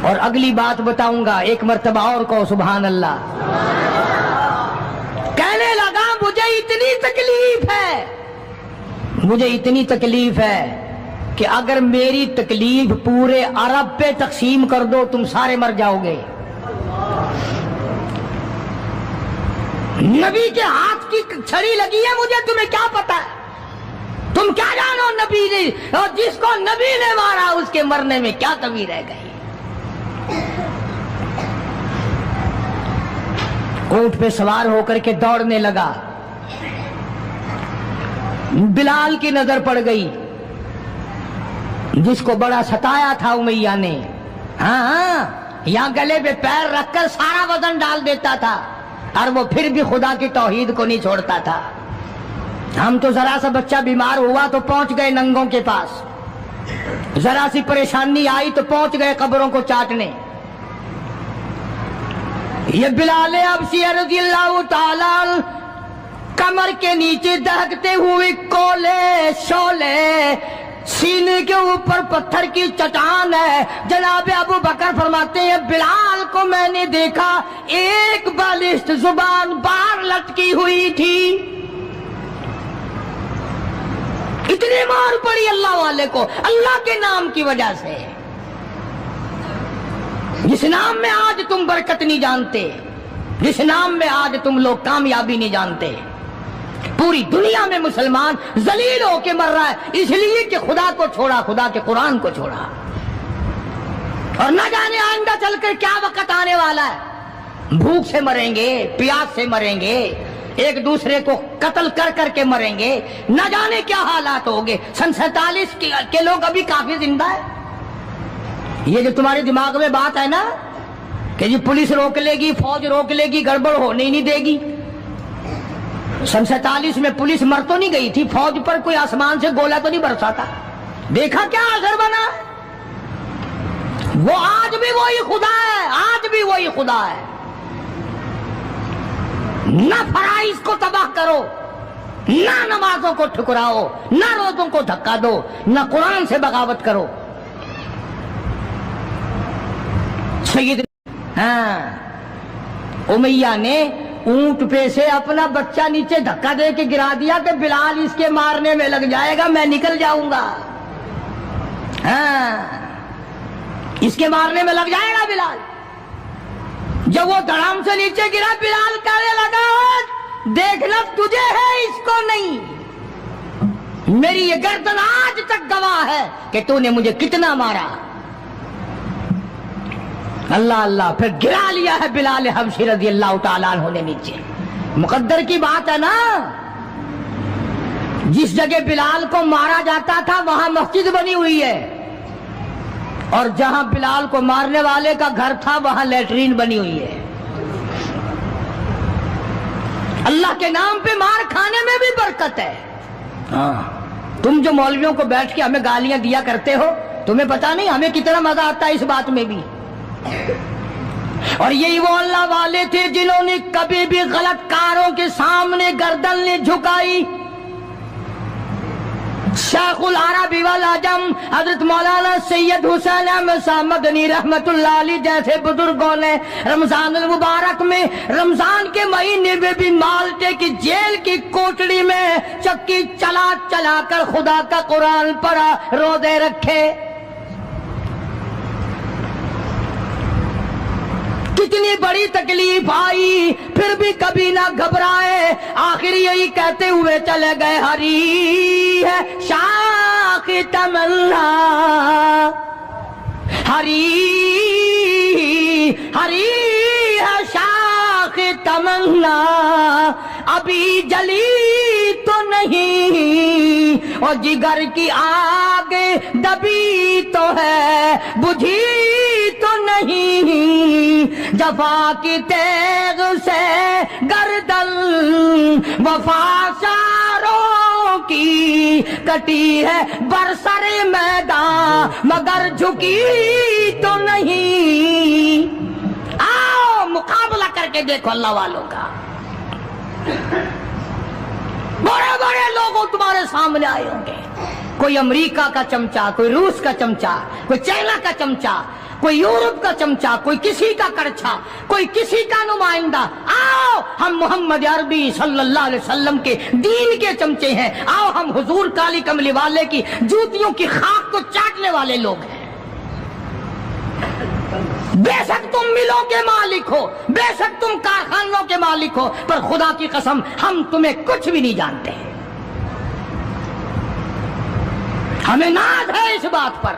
Speaker 1: और अगली बात बताऊंगा, एक मर्तबा और कहो सुभान अल्लाह। कहने लगा, मुझे इतनी तकलीफ है, मुझे इतनी तकलीफ है कि अगर मेरी तकलीफ पूरे अरब पे तकसीम कर दो तुम सारे मर जाओगे। नबी के हाथ की छड़ी लगी है, मुझे तुम्हें क्या पता है, तुम क्या जानो नबी ने, और जिसको नबी ने मारा उसके मरने में क्या कमी रह गई। ऊंट पे सवार होकर के दौड़ने लगा। बिलाल की नजर पड़ गई, जिसको बड़ा सताया था उमैया ने। हाँ, यहां गले पे पैर रखकर सारा वजन डाल देता था, और वो फिर भी खुदा की तौहीद को नहीं छोड़ता था। हम तो जरा सा बच्चा बीमार हुआ तो पहुंच गए नंगों के पास, जरा सी परेशानी आई तो पहुंच गए कब्रों को चाटने। ये बिलाल हबशी रज़ियल्लाहु ताला कमर के नीचे दहकते हुए कोले शोले, सीने के ऊपर पत्थर की चट्टान है। जनाब अबू बकर फरमाते हैं, बिलाल को मैंने देखा, एक बालिश्त जुबान बाहर लटकी हुई थी। इतनी मार पड़ी अल्लाह वाले को, अल्लाह के नाम की वजह से, जिस नाम में आज तुम बरकत नहीं जानते, जिस नाम में आज तुम लोग कामयाबी नहीं जानते। पूरी दुनिया में मुसलमान जलील होके मर रहा है, इसलिए कि खुदा को छोड़ा, खुदा के कुरान को छोड़ा। और न जाने आइंदा चलकर क्या वक्त आने वाला है, भूख से मरेंगे, प्यास से मरेंगे, एक दूसरे को कत्ल कर करके मरेंगे, न जाने क्या हालात होंगे। सन 47 के लोग अभी काफी जिंदा है। ये जो तुम्हारे दिमाग में बात है ना कि जी पुलिस रोक लेगी, फौज रोक लेगी, गड़बड़ होने ही नहीं देगी, सन 47 में पुलिस मर तो नहीं गई थी, फौज पर कोई आसमान से गोला तो नहीं बरसा था। देखा क्या असर बना? वो आज भी वही खुदा है, आज भी वही खुदा है। ना फराइज को तबाह करो, ना नमाजों को ठुकराओ, ना रोजों को धक्का दो, ना कुरान से बगावत करो। सैयद उमैया ने ऊंट पे से अपना बच्चा नीचे धक्का दे के गिरा दिया कि बिलाल इसके मारने में लग जाएगा, मैं निकल जाऊंगा। इसके मारने में लग जाएगा बिलाल। जब वो धड़ाम से नीचे गिरा, बिलाल कहने लगा देखना तुझे है, इसको नहीं। मेरी ये गर्दन आज तक गवाह है कि तूने मुझे कितना मारा। अल्लाह अल्लाह, फिर गिरा लिया है बिलाल हबशी रज़ी अल्लाह तआला अन्हु ने नीचे। मुकद्दर की बात है ना, जिस जगह बिलाल को मारा जाता था वहां मस्जिद बनी हुई है, और जहां बिलाल को मारने वाले का घर था वहां लैट्रीन बनी हुई है। अल्लाह के नाम पे मार खाने में भी बरकत है। तुम जो मौलवियों को बैठ के हमें गालियां दिया करते हो, तुम्हें पता नहीं हमें कितना मजा आता है इस बात में भी। और यही वो अल्लाह वाले थे जिन्होंने कभी भी गलत कारों के सामने गर्दन नहीं झुकाई। शेखुल अरबी वल अजम हजरत मौलाना सैयद हुसैन अहमद साहब मदनी रहमतुल्लाह अलैह जैसे बुजुर्गों ने रमजान अल मुबारक में, रमजान के महीने में भी माल्टे की जेल की कोठड़ी में चक्की चला चला कर खुदा का कुरान पढ़ा, रोजे रखे। कितनी बड़ी तकलीफ आई फिर भी कभी ना घबराए, आखिर यही कहते हुए चले गए हरी है शाख तमन्ना, हरी हरी है शाख तमन्ना, अभी जली तो नहीं, और जिगर की आग दबी तो है, बुझी तो नहीं, जफा की तेग से गर्दन वफासारों की कटी है बरसरे मैदान, मगर झुकी तो नहीं। आओ मुकाबला करके देखो अल्लाह वालों का। बड़े बड़े लोग तुम्हारे सामने आए होंगे, कोई अमेरिका का चमचा, कोई रूस का चमचा, कोई चाइना का चमचा, कोई यूरोप का चमचा, कोई किसी का करछा, कोई किसी का नुमाइंदा। आओ हम मोहम्मद अरबी सल्लल्लाहु अलैहि वसल्लम के दीन के चमचे हैं। आओ हम हुजूर काली कमली वाले की जूतियों की खाक को चाटने वाले लोग हैं। बेशक तुम मिलों के मालिक हो, बेशक तुम कारखानों के मालिक हो, पर खुदा की कसम हम तुम्हें कुछ भी नहीं जानते। हमें नाज है इस बात पर।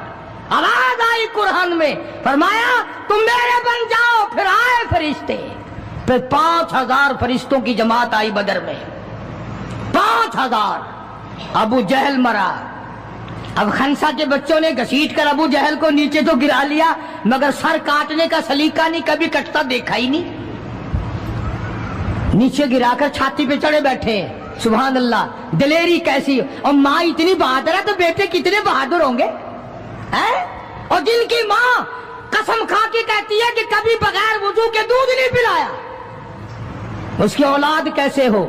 Speaker 1: आवाज आई कुरान में, फरमाया तुम मेरे बन जाओ। फिर आए फरिश्ते, फिर 5000 फरिश्तों की जमात आई बदर में, 5000। अबू जहल मरा। अब खंसा के बच्चों ने घसीट कर अबू जहल को नीचे तो गिरा लिया, मगर सर काटने का सलीका नहीं, कभी कटता देखा ही नहीं। नीचे गिराकर छाती पे चढ़े बैठे। सुभान अल्लाह, दिलेरी कैसी। और माँ इतनी बहादुर है तो बेटे कितने बहादुर होंगे हैं? और जिनकी माँ कसम खा के कहती है कि कभी बगैर वुजू के दूध नहीं पिलाया, उसकी औलाद कैसे हो।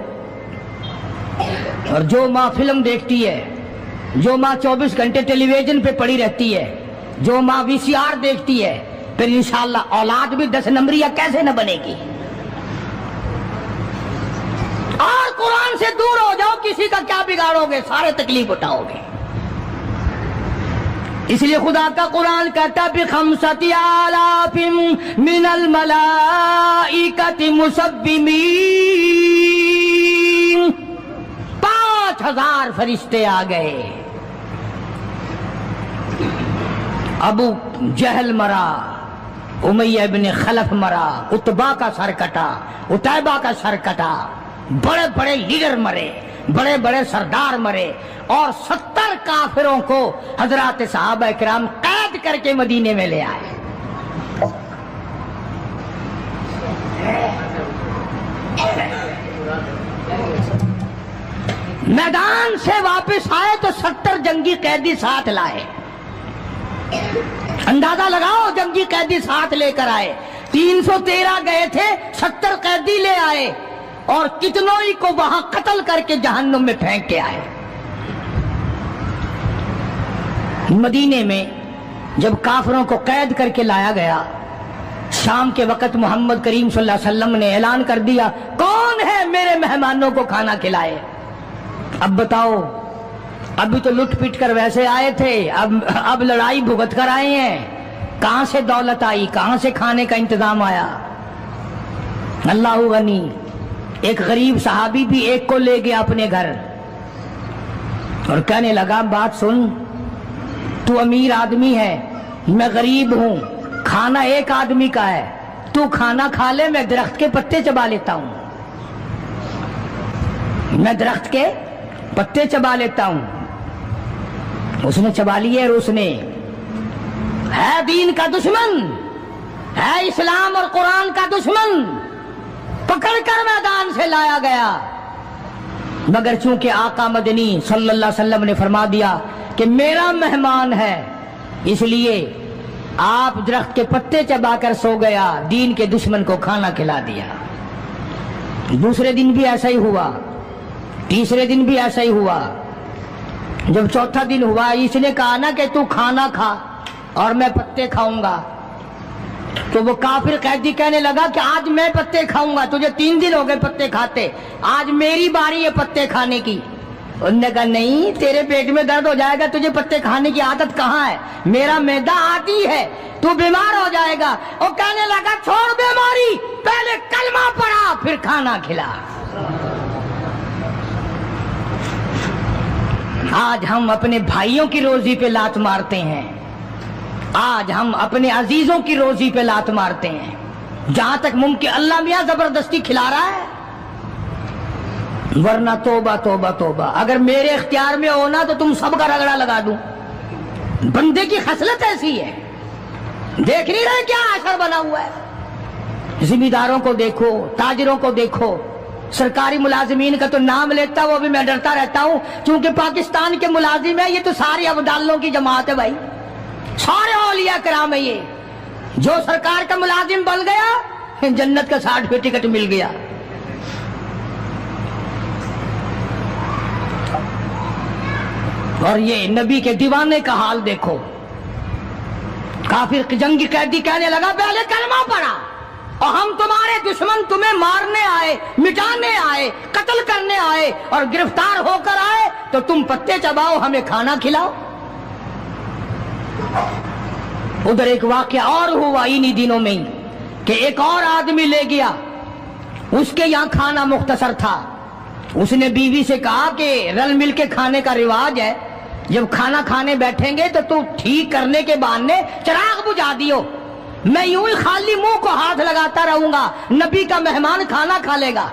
Speaker 1: और जो माँ फिल्म देखती है, जो माँ 24 घंटे टेलीविजन पे पड़ी रहती है, जो माँ VCR देखती है, फिर इंशाअल्लाह औलाद भी 10 नंबरिया कैसे न बनेगी। और कुरान से दूर हो जाओ, किसी का क्या बिगाड़ोगे, सारे तकलीफ उठाओगे। इसलिए खुदा का कुरान कहता है खमसती आलाफिम मिनल मलाइकति मुसब्बिमीन, 5000 फरिश्ते आ गए। अबू जहल मरा, उमैया इब्न खलफ मरा, उतबा का सर कटा, उतैबा का सर कटा, बड़े बड़े लीडर मरे, बड़े बड़े सरदार मरे, और 70 काफिरों को हजरात सहाबा किराम कैद करके मदीने में ले आए। میدان سے واپس آئے تو 70 جنگی قیدی ساتھ لائے. اندازہ لگاؤ جنگی قیدی ساتھ لے کر آئے. 313 گئے تھے, 70 قیدی لے آئے اور کتنوں ہی کو وہاں قتل کر کے جہنم میں پھینک کے آئے. مدینے میں جب کافروں کو قید کر کے لایا گیا, شام کے وقت محمد کریم صلی اللہ علیہ وسلم نے اعلان کر دیا, کون ہے میرے مہمانوں کو کھانا کھلائے. اب بتاؤ, ابھی تو لٹ پٹ کر ویسے آئے تھے, اب لڑائی بھگت کر آئے ہیں. کہاں سے دولت آئی, کہاں سے کھانے کا انتظام آیا؟ اللہ غنی. ایک غریب صحابی بھی ایک کو لے گیا اپنے گھر اور کہنے لگا, بات سن, تو امیر آدمی ہے, میں غریب ہوں, کھانا ایک آدمی کا ہے, تو کھانا کھا لے, میں درخت کے پتے چبا لیتا ہوں, میں درخت کے پتے چبا لیتا ہوں. اس نے چبا لیے اور اس نے, ہے دین کا دشمن, ہے اسلام اور قرآن کا دشمن, پکڑ کر میدان سے لایا گیا. مگر چونکہ آقا مدنی صلی اللہ علیہ وسلم نے فرما دیا کہ میرا مہمان ہے, اس لیے آپ درخت کے پتے چبا کر سو گیا, دین کے دشمن کو کھانا کھلا دیا. دوسرے دن بھی ایسا ہی ہوا, تیسرے دن بھی ایسا ہی ہوا. جب چوتھا دن ہوا, اس نے کہا نا کہ تو کھانا کھا اور میں پتے کھاؤں گا. تو وہ کافر قیدی کہنے لگا کہ آج میں پتے کھاؤں گا, تجھے 3 دن ہو گئے پتے کھاتے, آج میری باری ہے پتے کھانے کی. انہوں نے کہا نہیں, تیرے پیٹ میں درد ہو جائے گا, تجھے پتے کھانے کی عادت کہاں ہے, میرا معدہ عادی ہے, تو بیمار ہو جائے گا. وہ کہنے لگا چھوڑ بیماری, پہلے کلمہ پڑھا پھر کھانا کھلا. آج ہم اپنے بھائیوں کی روزی پہ لات مارتے ہیں, آج ہم اپنے عزیزوں کی روزی پہ لات مارتے ہیں. جہاں تک ممکن اللہ میاں زبردستی کھلا رہا ہے, ورنہ توبہ توبہ توبہ. اگر میرے اختیار میں ہونا تو تم سب کا رگڑا لگا دوں. بندے کی خصلت ایسی ہے, دیکھ نہیں رہے کیا اثر بنا ہوا ہے. ذمہ داروں کو دیکھو, تاجروں کو دیکھو, سرکاری ملازمین کا تو نام لیتا وہ بھی میں ڈرتا رہتا ہوں, کیونکہ پاکستان کے ملازم ہے, یہ تو سارے ابدالوں کی جماعت ہے بھائی, سارے اولیاء کرام ہے. یہ جو سرکار کا ملازم بن گیا, جنت کا سرٹیفکیٹ مل گیا. اور یہ نبی کے دیوانے کا حال دیکھو. کافر جنگی قیدی کہنے لگا پہلے کلمہ پڑھا, اور ہم تمہارے دشمن تمہیں مارنے آئے, مٹانے آئے, قتل کرنے آئے اور گرفتار ہو کر آئے, تو تم پتے چباؤ, ہمیں کھانا کھلاؤ. ادھر ایک واقعہ اور ہوا انہی دنوں میں ہی کہ ایک اور آدمی لے گیا, اس کے یہاں کھانا مختصر تھا. اس نے بیوی سے کہا کہ رل مل کے کھانے کا رواج ہے, جب کھانا کھانے بیٹھیں گے تو ٹھیک کرنے کے بہانے چراغ بجھا دیو, میں یوں ہی خالی منہ کو ہاتھ لگاتا رہوں گا, نبی کا مہمان کھانا کھا لے گا.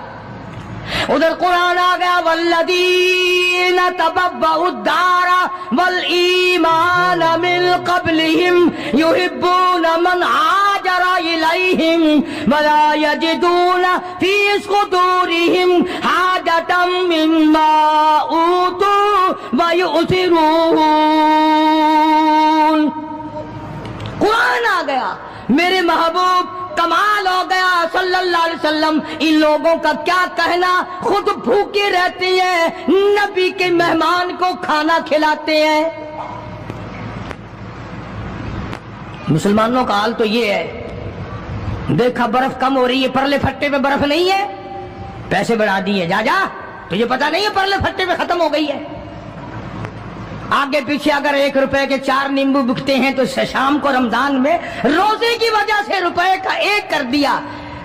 Speaker 1: ادھر قرآن آ گیا, والذین تبوؤا الدار والایمان من قبلہم یحبون من ہاجر الیہم ولا یجدون فی صدورہم حاجۃ مما اوتوا ویؤثرون. قرآن آ گیا, میرے محبوب کمال ہو گیا صلی اللہ علیہ وسلم. ان لوگوں کا کیا کہنا, خود بھوکے رہتے ہیں, نبی کے مہمان کو کھانا کھلاتے ہیں. مسلمانوں کا حال تو یہ ہے, دیکھا برف کم ہو رہی ہے, پرلے پھٹے پہ برف نہیں ہے, پیسے بڑھا دیے, جا جا, تجھے پتا نہیں ہے پرلے پھٹے پہ ختم ہو گئی ہے. آگے پیچھے اگر 1 روپے کے 4 نیمبو بکتے ہیں تو شام کو رمضان میں روزے کی وجہ سے روپے کا 1 کر دیا.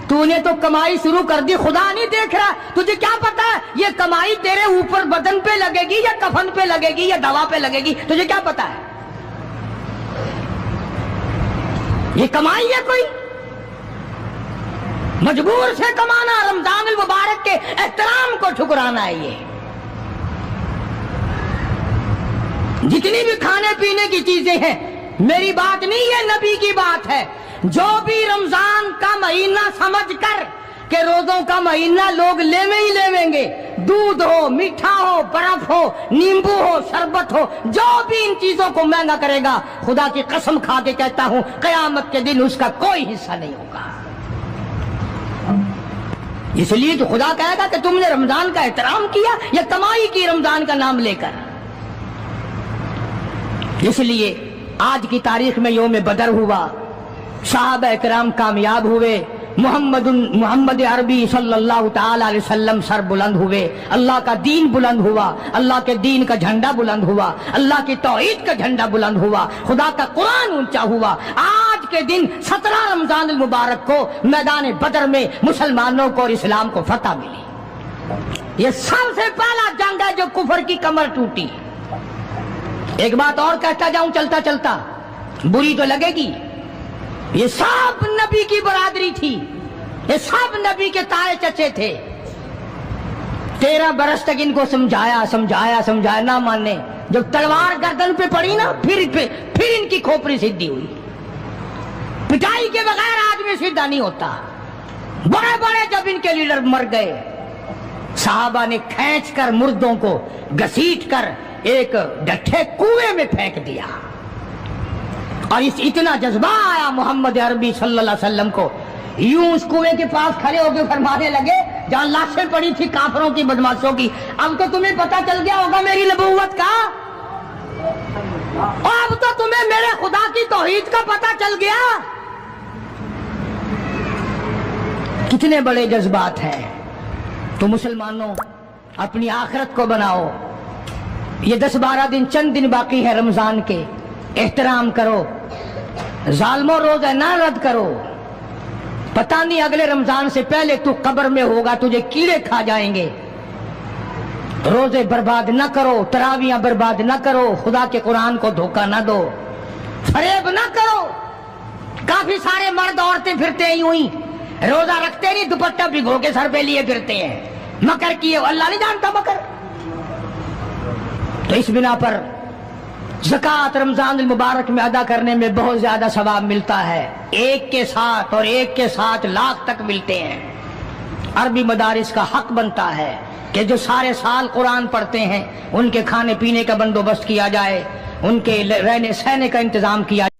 Speaker 1: تو نے تو کمائی شروع کر دی, خدا نہیں دیکھ رہا, تجھے کیا پتا ہے یہ کمائی تیرے اوپر بدن پہ لگے گی یا کفن پہ لگے گی یا دوا پہ لگے گی, تجھے کیا پتا ہے؟ یہ کمائی ہے کوئی, مجبور سے کمانا, رمضان المبارک کے احترام کو ٹھکرانا ہے. یہ جتنی بھی کھانے پینے کی چیزیں ہیں, میری بات نہیں ہے, نبی کی بات ہے. جو بھی رمضان کا مہینہ سمجھ کر کہ روزوں کا مہینہ لوگ لیویں ہی لیویں گے، دودھ ہو، میٹھا ہو، برف ہو، نیمبو ہو، شربت ہو، جو بھی ان چیزوں کو مہنگا کرے گا، خدا کی قسم کھا کے کہتا ہوں قیامت کے دن اس کا کوئی حصہ نہیں ہوگا۔ اس لیے تو خدا کہے گا کہ تم نے رمضان کا احترام کیا یا کمائی کی رمضان کا نام لے کر۔ اس لیے آج کی تاریخ میں یوم بدر ہوا، صحابہ کرام کامیاب ہوئے، محمد عربی صلی اللہ تعالی علیہ وسلم سر بلند ہوئے، اللہ کا دین بلند ہوا، اللہ کے دین کا جھنڈا بلند ہوا، اللہ کی توحید کا جھنڈا بلند ہوا، خدا کا قرآن اونچا ہوا۔ آج کے دن 17 رمضان المبارک کو میدان بدر میں مسلمانوں کو اور اسلام کو فتح ملی۔ یہ سب سے پہلا جنگ ہے جو کفر کی کمر ٹوٹی۔ ایک بات اور کہتا جاؤں چلتا چلتا، بری تو لگے گی، یہ سب نبی کی برادری تھی، یہ سب نبی کے تائے چچے تھے۔ 13 برس تک ان کو سمجھایا نہ مانے، جب تلوار گردن پہ پڑی نا پھر ان کی کھوپڑی سیدھی ہوئی۔ پٹائی کے بغیر آدمی سیدھا نہیں ہوتا۔ بڑے بڑے جب ان کے لیڈر مر گئے، صحابہ نے کھینچ کر مردوں کو گھسیٹ کر ایک ڈٹھے کنویں میں پھینک دیا، اور اتنا جذبہ آیا محمد عربی صلی اللہ علیہ وسلم کو، یوں اس کنویں کے پاس کھڑے ہو کے فرمانے لگے جہاں لاشیں پڑی تھی کافروں کی، بدماشوں کی، اب تو تمہیں پتہ چل گیا ہوگا میری نبوت کا، اور اب تو تمہیں میرے خدا کی توحید کا پتہ چل گیا۔ کتنے بڑے جذبات ہیں۔ تو مسلمانوں اپنی آخرت کو بناؤ، یہ 10-12 دن چند دن باقی ہے رمضان کے، احترام کرو، ظالموں روزہ نہ رد کرو، پتہ نہیں اگلے رمضان سے پہلے تو قبر میں ہوگا، تجھے کیڑے کھا جائیں گے۔ روزے برباد نہ کرو، تراویاں برباد نہ کرو، خدا کے قرآن کو دھوکہ نہ دو، فریب نہ کرو۔ کافی سارے مرد عورتیں پھرتے ہیں یوں ہی، روزہ رکھتے نہیں، دوپٹہ بھگو کے سر پہ لیے پھرتے ہیں، مکر کیے، اللہ نہیں جانتا مکر۔ تو اس بنا پر زکوٰۃ رمضان المبارک میں ادا کرنے میں بہت زیادہ ثواب ملتا ہے، ایک کے ساتھ اور ایک کے ساتھ لاکھ تک ملتے ہیں۔ عربی مدارس کا حق بنتا ہے کہ جو سارے سال قرآن پڑھتے ہیں ان کے کھانے پینے کا بندوبست کیا جائے، ان کے رہنے سہنے کا انتظام کیا جائے۔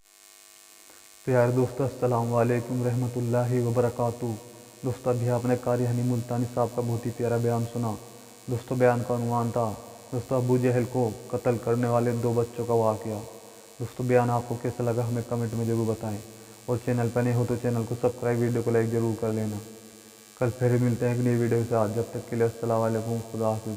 Speaker 2: تو یار دوستو السلام علیکم رحمۃ اللہ وبرکاتہ۔ دوستو ابھی آپ نے قاری حنی ملتانی صاحب کا بہت ہی پیارا بیان سنا۔ دوستو بیان کا عنوان تھا دوستو ابو جہل کو قتل کرنے والے 2 بچوں کا واقعہ۔ دوستو بیان آپ کو کیسا لگا ہمیں کمنٹ میں ضرور بتائیں، اور چینل پہ نئے ہو تو چینل کو سبسکرائب، ویڈیو کو لائک ضرور کر لینا۔ کل پھر ملتے ہیں ایک نئی ویڈیو کے ساتھ، جب تک کے لیے السلام علیکم، خدا حافظ۔